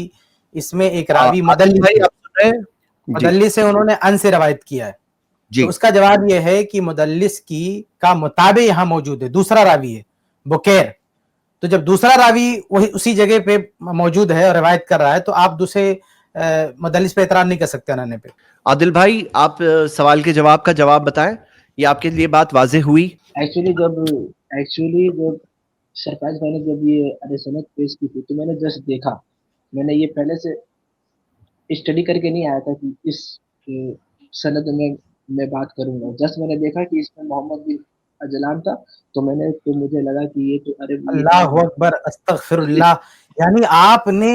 اس میں ایک راوی عادل بھائی آپ سن رہے ہیں؟ جی مدلس سے انہوں نے ان سے روایت کیا ہے، جی تو اس کا جواب یہ ہے کہ مدلس کی کا مطابع یہاں موجود ہے، دوسرا راوی ہے بکیر. تو جب دوسرا راوی وہی اسی جگہ پہ موجود ہے اور روایت کر رہا ہے تو آپ دوسرے مدلس پہ اعتراض نہیں کر سکتے انانے پہ. عادل بھائی آپ سوال کے جواب کا جواب بتائیں، یہ آپ کے لیے بات واضح ہوئی؟ ایکچولی جب سرفراز بھائی نے جب یہ سند پیش کی تھی تو میں نے جسٹ دیکھا، میں نے یہ پہلے سے اسٹڈی کر کے نہیں آیا تھا کہ اس سند میں بات کروں گا. جسٹ میں نے دیکھا کہ اس میں محمد بن اجلان تھا، تو مجھے لگا کہ یہ تو اللہ اکبر، استغفر اللہ. یعنی آپ نے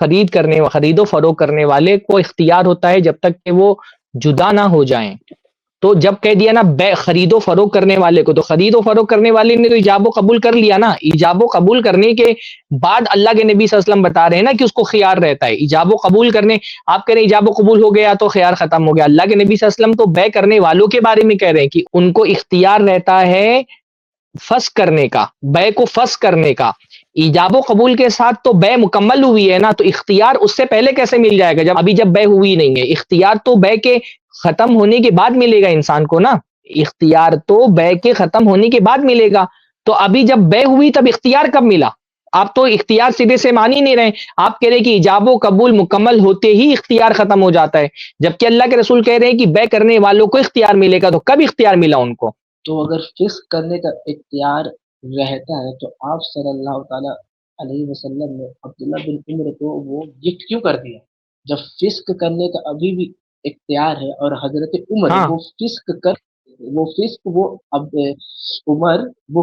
خرید و فروخت کرنے والے کو اختیار ہوتا ہے جب تک کہ وہ جدا نہ ہو جائیں. تو جب کہہ دیا نا خرید و فروخت کرنے والے کو، تو خرید و فروخت کرنے والے نے تو ایجاب و قبول کر لیا نا. ایجاب و قبول کرنے کے بعد اللہ کے نبی صلی اللہ علیہ وسلم بتا رہے ہیں نا کہ اس کو خیار رہتا ہے. ایجاب و قبول کرنے، آپ کہہ رہے ہیں ایجاب و قبول ہو گیا تو خیار ختم ہو گیا. اللہ کے نبی صلی اللہ علیہ وسلم تو بے کرنے والوں کے بارے میں کہہ رہے ہیں کہ ان کو اختیار رہتا ہے فسخ کرنے کا، بے کو فسخ کرنے کا. ایجاب و قبول کے ساتھ تو بے مکمل ہوئی ہے نا، تو اختیار اس سے پہلے کیسے مل جائے گا جب بے ہوئی نہیں ہے؟ اختیار تو بے کے ختم ہونے کے بعد ملے گا انسان کو نا. اختیار تو بے کے ختم ہونے کے بعد ملے گا. تو ابھی جب بے ہوئی تب اختیار کب ملا؟ آپ تو اختیار سیدھے سے مان ہی نہیں رہے. آپ کہہ رہے کہ ایجاب و قبول مکمل ہوتے ہی اختیار ختم ہو جاتا ہے، جبکہ اللہ کے رسول کہہ رہے ہیں کہ بے کرنے والوں کو اختیار ملے گا. تو کب اختیار ملا ان کو؟ تو اگر فسق کرنے کا اختیار رہتا ہے تو آپ صلی اللہ تعالی علیہ وسلم نے عبداللہ بن عمر کو وہ گفٹ کیوں کر دیا جب فسق کرنے کا ابھی بھی اختیار ہے؟ اور حضرت عمر ہاں،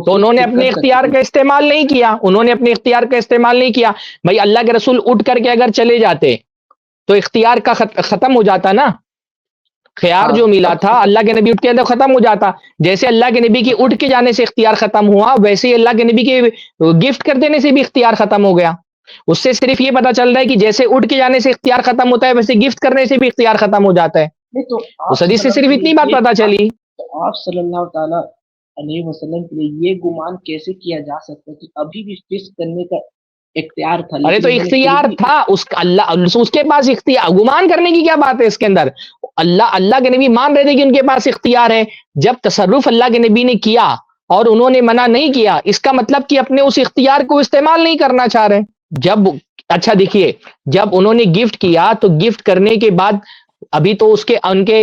تو انہوں نے اپنے اختیار کا استعمال نہیں کیا. انہوں نے اپنے اختیار کا استعمال نہیں کیا. بھائی اللہ کے رسول اٹھ کر کے اگر چلے جاتے تو اختیار کا ختم ہو جاتا نا. خیار جو ملا تھا اللہ کے نبی اٹھ کے اندر ختم ہو جاتا. جیسے اللہ کے نبی کی اٹھ کے جانے سے اختیار ختم ہوا، ویسے ہی اللہ کے نبی کے گفٹ کر دینے سے بھی اختیار ختم ہو گیا. اس سے صرف یہ پتا چل رہا ہے کہ جیسے اٹھ کے جانے سے اختیار ختم ہوتا ہے، ویسے گفٹ کرنے سے بھی اختیار ختم ہو جاتا ہے. اس حدیث سے صرف اتنی بات پتا چلی. تو آپ صلی اللہ تعالی علیہ وسلم کے لیے یہ گمان کیسے کیا جا سکتا ہے کہ ابھی بھی فسق کرنے کا اختیار تھا؟ ارے تو اختیار تھا اس کے پاس اختیار. گمان کرنے کی کیا بات ہے اس کے اندر؟ اللہ کے نبی مان رہے تھے کہ ان کے پاس اختیار ہے. جب تصرف اللہ کے نبی نے کیا اور انہوں نے منع نہیں کیا، اس کا مطلب کہ اپنے اس اختیار کو استعمال نہیں کرنا چاہ رہے. اچھا دیکھیے، جب انہوں نے گفٹ کیا تو گفٹ کرنے کے بعد ابھی تو ان کے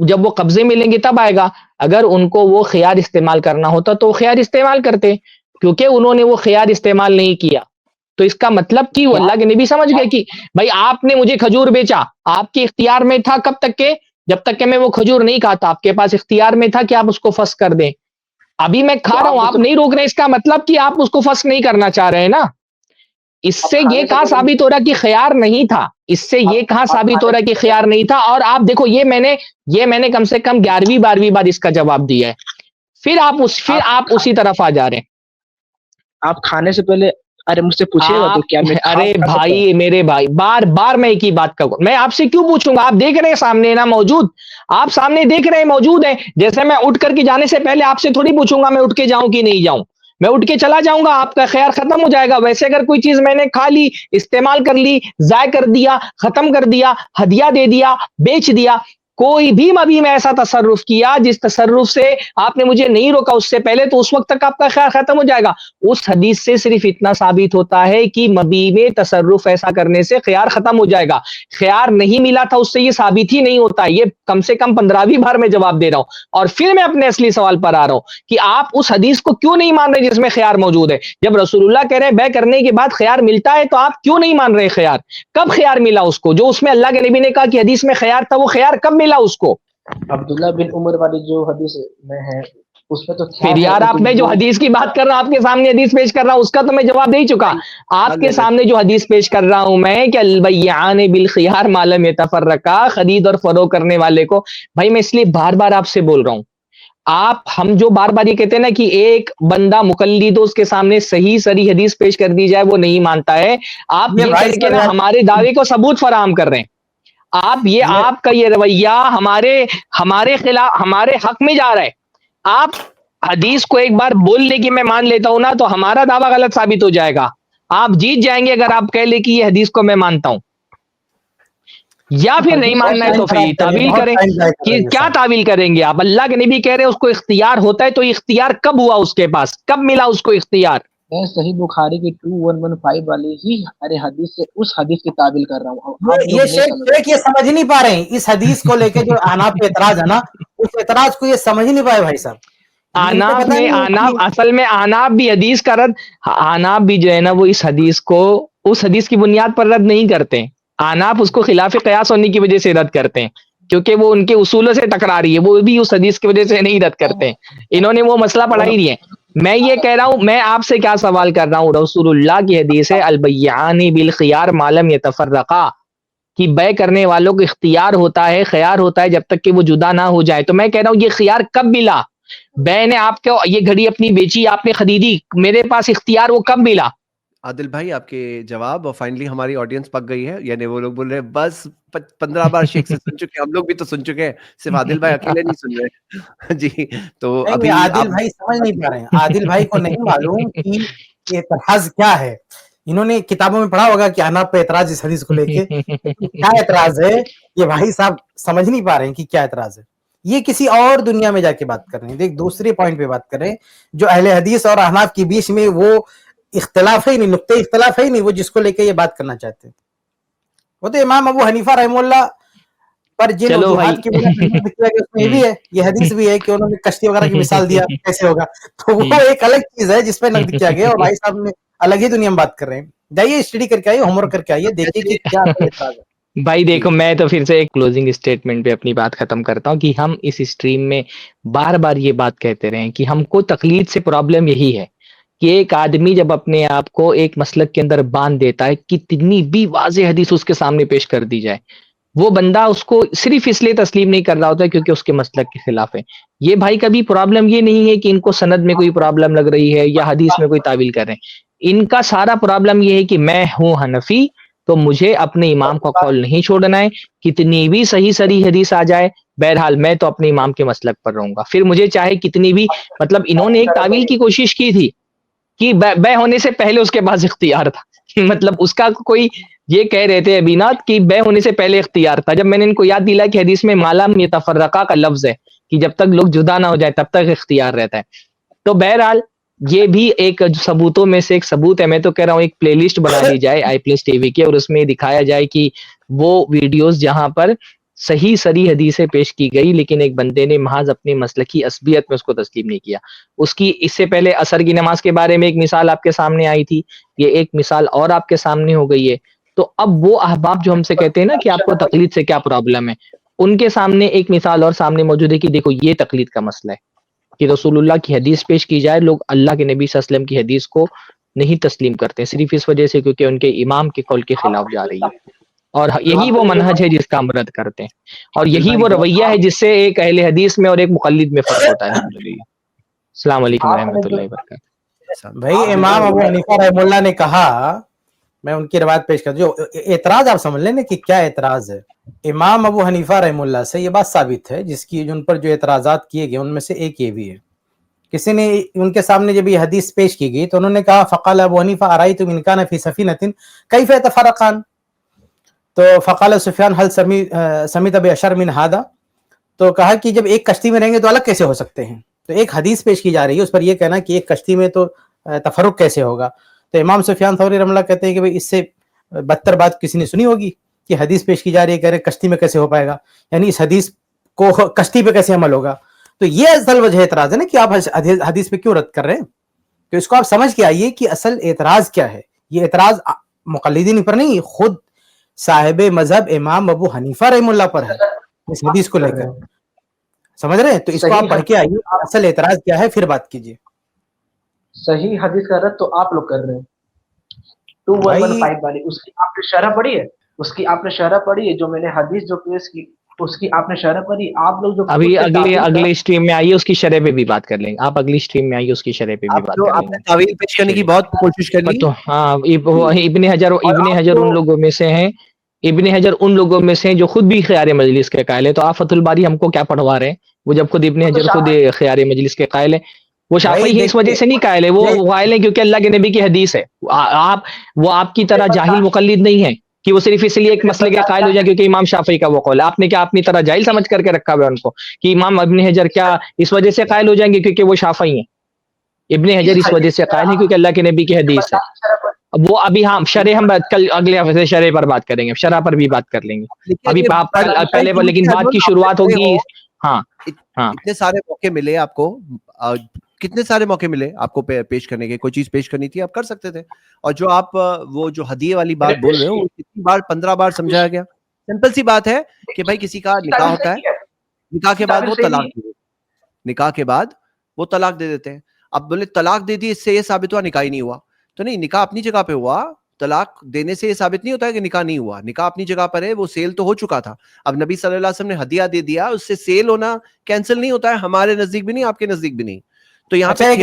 جب وہ قبضے میں لیں گے تب آئے گا. اگر ان کو وہ خیار استعمال کرنا ہوتا تو وہ خیار استعمال کرتے، کیونکہ انہوں نے وہ خیار استعمال نہیں کیا. تو اس کا مطلب کہ وہ اللہ کے نبی سمجھ گئے کہ بھائی آپ نے مجھے کھجور بیچا، آپ کے اختیار میں تھا کب تک کہ جب تک کہ میں وہ کھجور نہیں کھاتا، آپ کے پاس اختیار میں تھا کہ آپ اس کو فسخ کر دیں. ابھی میں کھا رہا ہوں، آپ نہیں روک رہے، اس کا مطلب کہ آپ اس کو فسخ نہیں کرنا چاہ رہے ہیں نا. اس سے یہ کہاں ثابت ہو رہا کہ خیار نہیں تھا؟ اس سے یہ کہاں ثابت ہو رہا کہ خیار نہیں تھا؟ اور آپ دیکھو، یہ میں نے کم سے کم 11ویں 12ویں بار اس کا جواب دیا ہے. پھر آپ اسی طرف آ جا رہے ہیں. آپ کھانے سے پہلے ارے مجھ سے پوچھیے گا تو کیا میں ارے بھائی، میرے بھائی، بار بار میں ایک ہی بات کروں. میں آپ سے کیوں پوچھوں گا؟ آپ دیکھ رہے ہیں سامنے نا موجود، آپ سامنے دیکھ رہے ہیں موجود ہے. جیسے میں اٹھ کر کے جانے سے پہلے آپ سے تھوڑی پوچھوں گا میں اٹھ کے جاؤں کہ نہیں جاؤں. میں اٹھ کے چلا جاؤں گا، آپ کا خیار ختم ہو جائے گا. ویسے اگر کوئی چیز میں نے کھا لی، استعمال کر لی، ضائع کر دیا، ختم کر دیا، ہدیہ دے دیا، بیچ دیا، کوئی بھی ابھی میں ایسا تصرف کیا جس تصرف سے آپ نے مجھے نہیں روکا اس سے پہلے، تو اس وقت تک آپ کا خیال ختم ہو جائے گا. اس حدیث سے صرف اتنا ثابت ہوتا ہے کہ مبی میں تصرف ایسا کرنے سے خیار ختم ہو جائے گا. خیار نہیں ملا تھا اس سے یہ ثابت ہی نہیں ہوتا. یہ کم سے کم 15ویں بار میں جواب دے رہا ہوں. اور پھر میں اپنے اصلی سوال پر آ رہا ہوں کہ آپ اس حدیث کو کیوں نہیں مان رہے جس میں خیار موجود ہے؟ جب رسول اللہ کہہ رہے ہیں بے کرنے کے بعد خیار ملتا ہے، تو آپ کیوں نہیں مان رہے خیار؟ کب خیار ملا اس کو؟ جو اس میں اللہ کے نبی نے کہا کہ حدیث میں خیار تھا، وہ خیار کب ملا اس کو؟ عبداللہ بن عمر والی جو حدیث میں ہے اس میں تو پھر یار آپ میں جو حدیث کی بات کر رہا ہوں، آپ کے سامنے حدیث پیش کر رہا ہوں، اس کا تو میں جواب دے ہی چکا. آپ کے سامنے جو حدیث پیش کر رہا ہوں میں کہ البیعان بالخیار ما لم یتفرقا، خرید اور فروخت کرنے والے کو، بھائی میں اس لیے بار بار آپ سے بول رہا ہوں. ہم جو بار بار یہ کہتے ہیں نا کہ ایک بندہ مقلد ہو، اس کے سامنے صحیح صریح حدیث پیش کر دی جائے، وہ نہیں مانتا ہے. آپ یہ کر کے نا ہمارے دعوے کو ثبوت فراہم کر رہے ہیں. آپ کا یہ رویہ ہمارے خلاف، ہمارے حق میں جا رہا ہے. آپ حدیث کو ایک بار بول لے کہ میں مان لیتا ہوں نا، تو ہمارا دعویٰ غلط ثابت ہو جائے گا. آپ جیت جائیں گے اگر آپ کہہ لے کہ یہ حدیث کو میں مانتا ہوں. یا پھر نہیں ماننا ہے تو پھر تعویل کریں. کہ کیا تعویل کریں گے آپ؟ اللہ کے نبی کہہ رہے ہیں اس کو اختیار ہوتا ہے، تو اختیار کب ہوا اس کے پاس؟ کب ملا اس کو اختیار؟ میں صحیح بخاری کی 2115 والی ہی ارے حدیث سے اس حدیث کی تعبیل کر رہا ہوں. یہ شیخ یہ سمجھ نہیں پا رہے ہیں اس حدیث کو لے کے جو احناف پہ اعتراض ہے نا، اس اعتراض کو یہ سمجھ نہیں پائے بھائی صاحب. اصل میں آناف بھی حدیث کا رد، آناف بھی جو ہے نا وہ اس حدیث کو اس حدیث کی بنیاد پر رد نہیں کرتے. آناف اس کو خلاف قیاس ہونے کی وجہ سے رد کرتے ہیں، کیونکہ وہ ان کے اصولوں سے ٹکرا رہی ہے. وہ بھی اس حدیث کی وجہ سے نہیں رد کرتے. انہوں نے وہ مسئلہ پڑھا ہی نہیں ہے. میں یہ کہہ رہا ہوں، میں آپ سے کیا سوال کر رہا ہوں، رسول اللہ کی حدیث ہے البیعان بالخیار ما لم یتفرقا، کہ بے کرنے والوں کو اختیار ہوتا ہے، خیار ہوتا ہے جب تک کہ وہ جدا نہ ہو جائے. تو میں کہہ رہا ہوں یہ خیار کب ملا؟ بے نے آپ کو یہ گھڑی اپنی بیچی، آپ نے خریدی، میرے پاس اختیار وہ کب ملا؟ عادل بھائی آپ کے جواب، اور فائنلی ہماری آڈینس پک گئی ہے، یعنی وہ لوگ بول رہے ہیں بس 15 بار شیخ سے سن چکے ہیں، ہم لوگ بھی تو سن چکے ہیں، صرف عادل بھائی اکیلے نہیں سن رہے. جی تو نہیں، ابھی عادل آپ بھائی سمجھ نہیں پا رہے ہیں، عادل بھائی کو نہیں معلوم کہ اعتراض کیا ہے. انہوں نے کتابوں میں پڑھا ہوگا کہ احناف پہ اعتراض اس حدیث کو لے کے، کیا اعتراض ہے یہ بھائی صاحب سمجھ نہیں پا رہے ہیں کہ کیا اعتراض ہے. یہ کسی اور دنیا میں جا کے بات کر رہے ہیں. دیکھ دوسرے پوائنٹ پہ بات کر رہے ہیں جو اہل حدیث اور احناف کے بیچ میں وہ اختلاف ہے ہی نہیں، نقطہ اختلاف ہے ہی نہیں، وہ جس کو لے کے یہ بات کرنا چاہتے ہیں. وہ تو امام ابو حنیفہ رحمہ اللہ پر جن چلو بھائی، وجوہات کی وجہ سے ذکر کیا گیا اس میں یہ بھی ہے، یہ حدیث بھی ہے کہ انہوں نے کشتی وغیرہ کی مثال دیا کیسے ہوگا، تو وہ ایک الگ چیز ہے جس پہ نقد کیا گیا، اور بھائی صاحب نے الگ ہی دنیا میں بات کر رہے ہیں. جائیے اسٹڈی کر کے آئیے، ہوم ورک کر کے آئیے، دیکھیے کہ کیا اعتراض ہے. بھائی دیکھو، میں تو پھر سے ایک کلوزنگ اسٹیٹمنٹ پہ اپنی بات ختم کرتا ہوں کہ ہم اس اسٹریم میں بار بار یہ بات kehتے رہے ہیں کہ ہم کو تقلید سے پرابلم یہی ہے کہ ایک آدمی جب اپنے آپ کو ایک مسلک کے اندر باندھ دیتا ہے، کتنی بھی واضح حدیث اس کے سامنے پیش کر دی جائے، وہ بندہ اس کو صرف اس لیے تسلیم نہیں کر رہا ہوتا ہے کیونکہ اس کے مسلک کے خلاف ہے. یہ بھائی کبھی پرابلم یہ نہیں ہے کہ ان کو سند میں کوئی پرابلم لگ رہی ہے یا حدیث میں کوئی تعویل کر رہے ہیں. ان کا سارا پرابلم یہ ہے کہ میں ہوں حنفی تو مجھے اپنے امام کا قول نہیں چھوڑنا ہے، کتنی بھی صحیح صریح حدیث آ جائے، بہرحال میں تو اپنے امام کے مسلک پر رہوں گا. پھر مجھے چاہے کتنی بھی، مطلب انہوں نے ایک تعویل کی کوشش کی تھی کہ بے ہونے سے پہلے اس کے پاس اختیار تھا، مطلب اس کا کوئی، یہ کہہ رہے تھے ابینات کہ بے ہونے سے پہلے اختیار تھا. جب میں نے ان کو یاد دلایا کہ حدیث میں مالم یتفرقا کا لفظ ہے کہ جب تک لوگ جدا نہ ہو جائے تب تک اختیار رہتا ہے. تو بہرحال یہ بھی ایک ثبوتوں میں سے ایک ثبوت ہے. میں تو کہہ رہا ہوں ایک پلے لسٹ بنا لی جائے آئی پلس ٹی وی کی، اور اس میں دکھایا جائے کہ وہ ویڈیوز جہاں پر صحیح صریح حدیثیں پیش کی گئی لیکن ایک بندے نے محض اپنی مسلکی عصبیت میں اس کو تسلیم نہیں کیا. اس کی اس سے پہلے عصر کی نماز کے بارے میں ایک مثال آپ کے سامنے آئی تھی، یہ ایک مثال اور آپ کے سامنے ہو گئی ہے. تو اب وہ احباب جو ہم سے کہتے ہیں نا کہ آپ کو تقلید سے کیا پرابلم ہے، ان کے سامنے ایک مثال اور سامنے موجود ہے کہ دیکھو یہ تقلید کا مسئلہ ہے کہ رسول اللہ کی حدیث پیش کی جائے، لوگ اللہ کے نبی صلی اللہ علیہ وسلم کی حدیث کو نہیں تسلیم کرتے صرف اس وجہ سے کیونکہ ان کے امام کے قول کے خلاف جا رہی ہے. اور یہی وہ منہج ہے جس کا ہم رد کرتے ہیں، اور یہی وہ رویہ ہے جس سے ایک اہل حدیث میں اور ایک مقلد میں فرق ہوتا ہے. الحمدللہ. السلام علیکم ورحمۃ اللہ وبرکاتہ. بھائی امام ابو حنیفہ رحمہ اللہ نے کہا، میں ان کی روایت پیش کرتا ہوں، جو اعتراض آپ سمجھ لیں نا کہ کیا اعتراض ہے. امام ابو حنیفہ رحمہ اللہ سے یہ بات ثابت ہے، جس کی جن پر جو اعتراضات کیے گئے ان میں سے ایک یہ بھی ہے. کسی نے ان کے سامنے جب یہ حدیث پیش کی گئی تو انہوں نے کہا فقال ابو حنیفہ ارایتم ان کان فی سفینۃ کیف یتفرقان، تو فقال سفیان هل سمعت باشر من هذا، تو کہا کہ جب ایک کشتی میں رہیں گے تو الگ کیسے ہو سکتے ہیں. تو ایک حدیث پیش کی جا رہی ہے، اس پر یہ کہنا کہ ایک کشتی میں تو تفرق کیسے ہوگا. تو امام سفیان ثوری رحمہ اللہ کہتے ہیں کہ اس سے بدتر بات کسی نے سنی ہوگی کہ حدیث پیش کی جا رہی ہے، کہہ رہے کشتی میں کیسے ہو پائے گا، یعنی اس حدیث کو کشتی پہ کیسے عمل ہوگا. تو یہ اصل وجہ اعتراض ہے نا کہ آپ حدیث پہ کیوں رد کر رہے ہیں. تو اس کو آپ سمجھ کے آئیے کہ اصل اعتراض کیا ہے. یہ اعتراض مقلدین پر نہیں، خود صاحب مذہب امام ابو حنیفہ رحمہ اللہ پر ہے اس حدیث کو لے کر. سمجھ رہے ہیں؟ تو اس کو آپ پڑھ کے آئیے اصل اعتراض کیا ہے، پھر بات کیجیے. صحیح حدیث کا رد تو آپ لوگ کر رہے ہیں 2115 والی، اس کی آپ نے شرح پڑھی ہے، اس کی آپ نے شرح پڑھی ہے، جو میں نے حدیث جو پیش کی اس کی آپ نے شرح پڑھی. آپ لوگ جو ابھی اگلے اسٹریم میں آئیے اس کی شرح پہ بھی بات کر لیں گے. آپ اگلی اسٹریم میں آئیے اس کی شرح پہ بھی بات کر لیں آپ نے گے. تعویل پیش کرنے کی بہت کوشش کر لی. تو ہاں ابن حجر ان لوگوں میں سے ہیں، ابن حجر ان لوگوں میں سے ہیں جو خود بھی خیار مجلس کے قائل ہے. تو آپ فتح الباری ہم کو کیا پڑھوا رہے ہیں، وہ جب خود ابن حجر خود خیار مجلس کے قائل ہے. وہ شافعی ہے اس وجہ سے نہیں قائل ہے، وہ قائل ہے کیونکہ اللہ کے نبی کی حدیث ہے. وہ آپ کی طرح جاہل مقلد نہیں ہے کہ وہ صرف اس لیے ایک مسئلے کے قائل ہو جائے کیونکہ امام شافعی کا وہ قول ہے. آپ نے کیا اپنی طرح جاہل سمجھ کر کے رکھا ہوا ہے ان کو کہ امام ابن حجر کیا اس وجہ سے قائل ہو جائیں گے کیونکہ وہ شافعی ہیں. ابن حجر اس وجہ سے قائل ہے کیونکہ اللہ کے نبی کی حدیث ہے. وہ ابھی ہاں شرح ہم کل اگلے ہفتے شرح پر بات کریں گے، شرح پر بھی بات کر لیں گے ابھی پہلے پر، لیکن بات کی شروعات ہوگی. ہاں ہاں اتنے سارے موقع ملے آپ کو، کتنے سارے موقع ملے آپ کو پیش کرنے کے، کوئی چیز پیش کرنی تھی آپ کر سکتے تھے. اور جو آپ وہ جو ہدیے والی بات بول رہے ہو کتنی بار 15 بار سمجھایا گیا. سمپل سی بات ہے کہ بھائی کسی کا نکاح ہوتا ہے، نکاح کے بعد وہ طلاق دے دیتے ہیں، نکاح کے بعد وہ طلاق دے دیتے ہیں. اب بولے طلاق دے دی اس سے یہ ثابت ہوا نکاح ہی نہیں ہوا, تو نہیں, نکاح اپنی جگہ پہ ہوا, طلاق دینے سے یہ ثابت نہیں ہوتا ہے کہ نکاح نہیں ہوا, نکاح اپنی جگہ پر ہے, وہ سیل تو ہو چکا تھا. اب نبی صلی اللہ علیہ وسلم نے ہدیہ دے دیا, اس سے سیل ہونا کینسل نہیں ہوتا ہے, ہمارے نزدیک بھی نہیں, آپ کے نزدیک بھی نہیں. تو یہاں پہ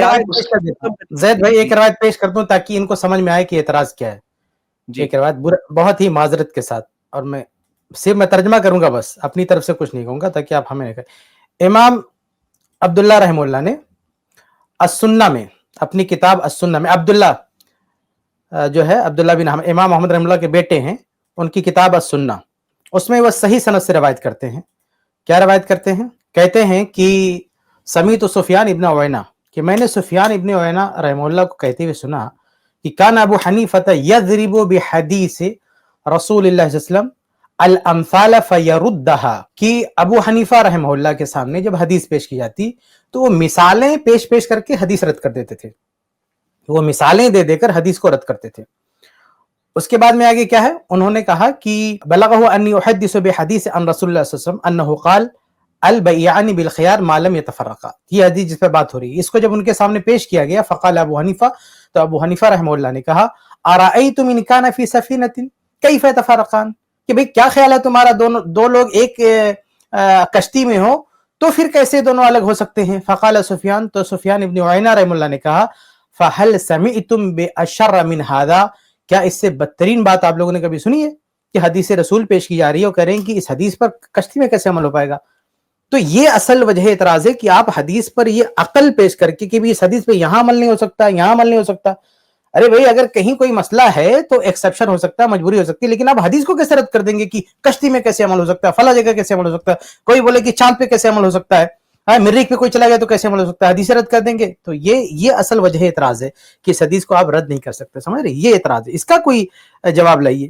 زید بھائی ایک روایت پیش کر دوں تاکہ ان کو سمجھ میں آئے کہ اعتراض کیا ہے. ایک روایت بہت ہی معذرت کے ساتھ, اور میں ترجمہ کروں گا, بس اپنی طرف سے کچھ نہیں کہوں گا تاکہ آپ ہمیں نہیں کہیں. امام عبداللہ رحمہ اللہ نے السنہ میں, اپنی کتاب السنہ میں, عبداللہ جو ہے عبداللہ بن امام محمد رحمہ اللہ کے بیٹے ہیں, ان کی کتاب السنہ, اس میں وہ صحیح سند سے روایت کرتے ہیں. کیا روایت کرتے ہیں؟ کہتے ہیں کہ سمیت سفیان ابن عوینہ, کہ میں نے سفیان ابن عوینہ رحمہ اللہ کو کہتے ہوئے سنا کہ کان ابو حنیفہ یضرب بحدیث رسول اللہ صلی اللہ علیہ وسلم الامثال فیردها, کہ ابو حنیفہ رحمہ اللہ کے سامنے جب حدیث پیش کی جاتی تو وہ مثالیں پیش کر کے حدیث رد کر دیتے تھے, وہ مثالیں دے دے کر حدیث کو رد کرتے تھے. اس کے بعد میں آگے کیا ہے, انہوں نے کہا کہ بلغہ انی احدث بحدیث عن رسول اللہ صلی اللہ علیہ وسلم انہ قال البیعان بالخیار ما لم یتفرقا, یہ حدیث جس پہ بات ہو رہی ہے, اس کو جب ان کے سامنے پیش کیا گیا فقال ابو حنیفہ, تو ابو حنیفہ رحمہ اللہ نے کہا ارأیتم ان کان فی سفینۃ کیف یتفرقان, کہ بھئی کیا خیال ہے تمہارا, دو لوگ ایک کشتی میں ہو تو پھر کیسے دونوں الگ ہو سکتے ہیں. فقال سفیان, تو سفیان ابن عیینہ رحمہ اللہ نے کہا فہل سمعتم بأشر من هذا, کیا اس سے بدترین بات آپ لوگوں نے کبھی سنی ہے کہ حدیث رسول پیش کی جا رہی ہے اور کریں کہ اس حدیث پر کشتی میں کیسے عمل ہو پائے گا. تو یہ اصل وجہ اعتراض ہے کہ آپ حدیث پر یہ عقل پیش کر کے کہ بھی اس حدیث پہ یہاں عمل نہیں ہو سکتا, یہاں عمل نہیں ہو سکتا. ارے بھائی اگر کہیں کوئی مسئلہ ہے تو ایکسیپشن ہو سکتا ہے, مجبوری ہو سکتی ہے, لیکن آپ حدیث کو کیسے رد کر دیں گے کہ کشتی میں کیسے عمل ہو سکتا ہے, فلاں جگہ کیسے عمل ہو سکتا ہے, کوئی بولے کہ چاند پہ کیسے عمل ہو سکتا ہے, مریخ پہ کوئی چلا گیا تو کیسے عمل ہو سکتا ہے, حدیث رد کر دیں گے. تو یہ اصل وجہ اعتراض ہے کہ اس حدیث کو آپ رد نہیں کر سکتے, سمجھ رہے, یہ اعتراض ہے, اس کا کوئی جواب لائیے.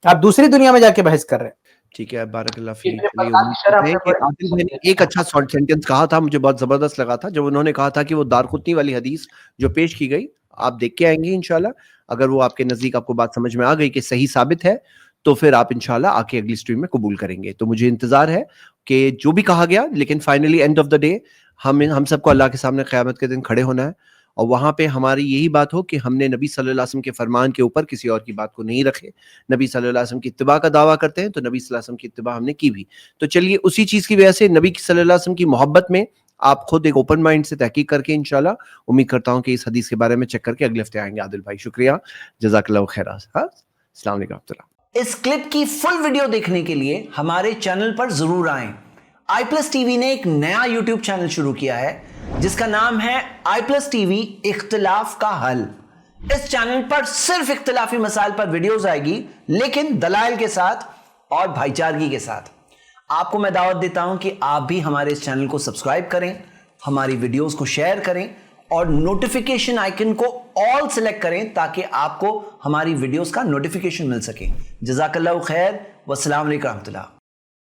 آپ دوسری دنیا میں جا کے بحث کر رہے ہیں. ٹھیک ہے, بارک اللہ فیک. عادل بھائی نے ایک اچھا سینٹینس کہا تھا, مجھے بہت زبردست لگا تھا, جب انہوں نے کہا تھا کہ وہ دارقطنی والی حدیث جو پیش کی گئی آپ دیکھ کے آئیں گے انشاءاللہ, اگر وہ آپ کے نزدیک آپ کو بات سمجھ میں آ گئی کہ صحیح ثابت ہے تو پھر آپ انشاءاللہ آ کے اگلی سٹریم میں قبول کریں گے. تو مجھے انتظار ہے کہ جو بھی کہا گیا, لیکن finally and of the day ہم سب کو اللہ کے سامنے قیامت کے دن کھڑے ہونا ہے, اور وہاں پہ ہماری یہی بات ہو کہ ہم نے نبی صلی اللہ علیہ وسلم کے فرمان کے اوپر کسی اور کی بات کو نہیں رکھے, نبی صلی اللہ علیہ وسلم کی اتباع کا دعویٰ کرتے ہیں تو نبی صلی اللہ علیہ وسلم کی اتباع ہم نے کی بھی. تو چلیے اسی چیز کی وجہ سے نبی صلی اللہ علیہ وسلم کی محبت میں آپ خود ایک اوپن مائنڈ سے تحقیق کر کے انشاءاللہ امید کرتا ہوں کہ اس حدیث کے بارے میں چیک کر کے اگلے ہفتے آئیں گے. عادل بھائی شکریہ, جزاک اللہ خیر. السلام علیکم ورحمۃ اللہ. اس کلپ کی فل ویڈیو دیکھنے کے لیے ہمارے چینل پر ضرور آئیں. آئی پلس ٹی وی نے ایک نیا یوٹیوب چینل شروع کیا ہے جس کا نام ہے آئی پلس ٹی وی اختلاف کا حل. اس چینل پر صرف اختلافی مسائل پر ویڈیوز آئے گی, لیکن دلائل کے ساتھ اور بھائی چارگی کے ساتھ. آپ کو میں دعوت دیتا ہوں کہ آپ بھی ہمارے اس چینل کو سبسکرائب کریں, ہماری ویڈیوز کو شیئر کریں اور نوٹیفیکیشن آئیکن کو آل سلیکٹ کریں تاکہ آپ کو ہماری ویڈیوز کا نوٹیفیکیشن مل سکے. جزاک اللہ خیر, والسلام علیکم ورحمۃ اللہ.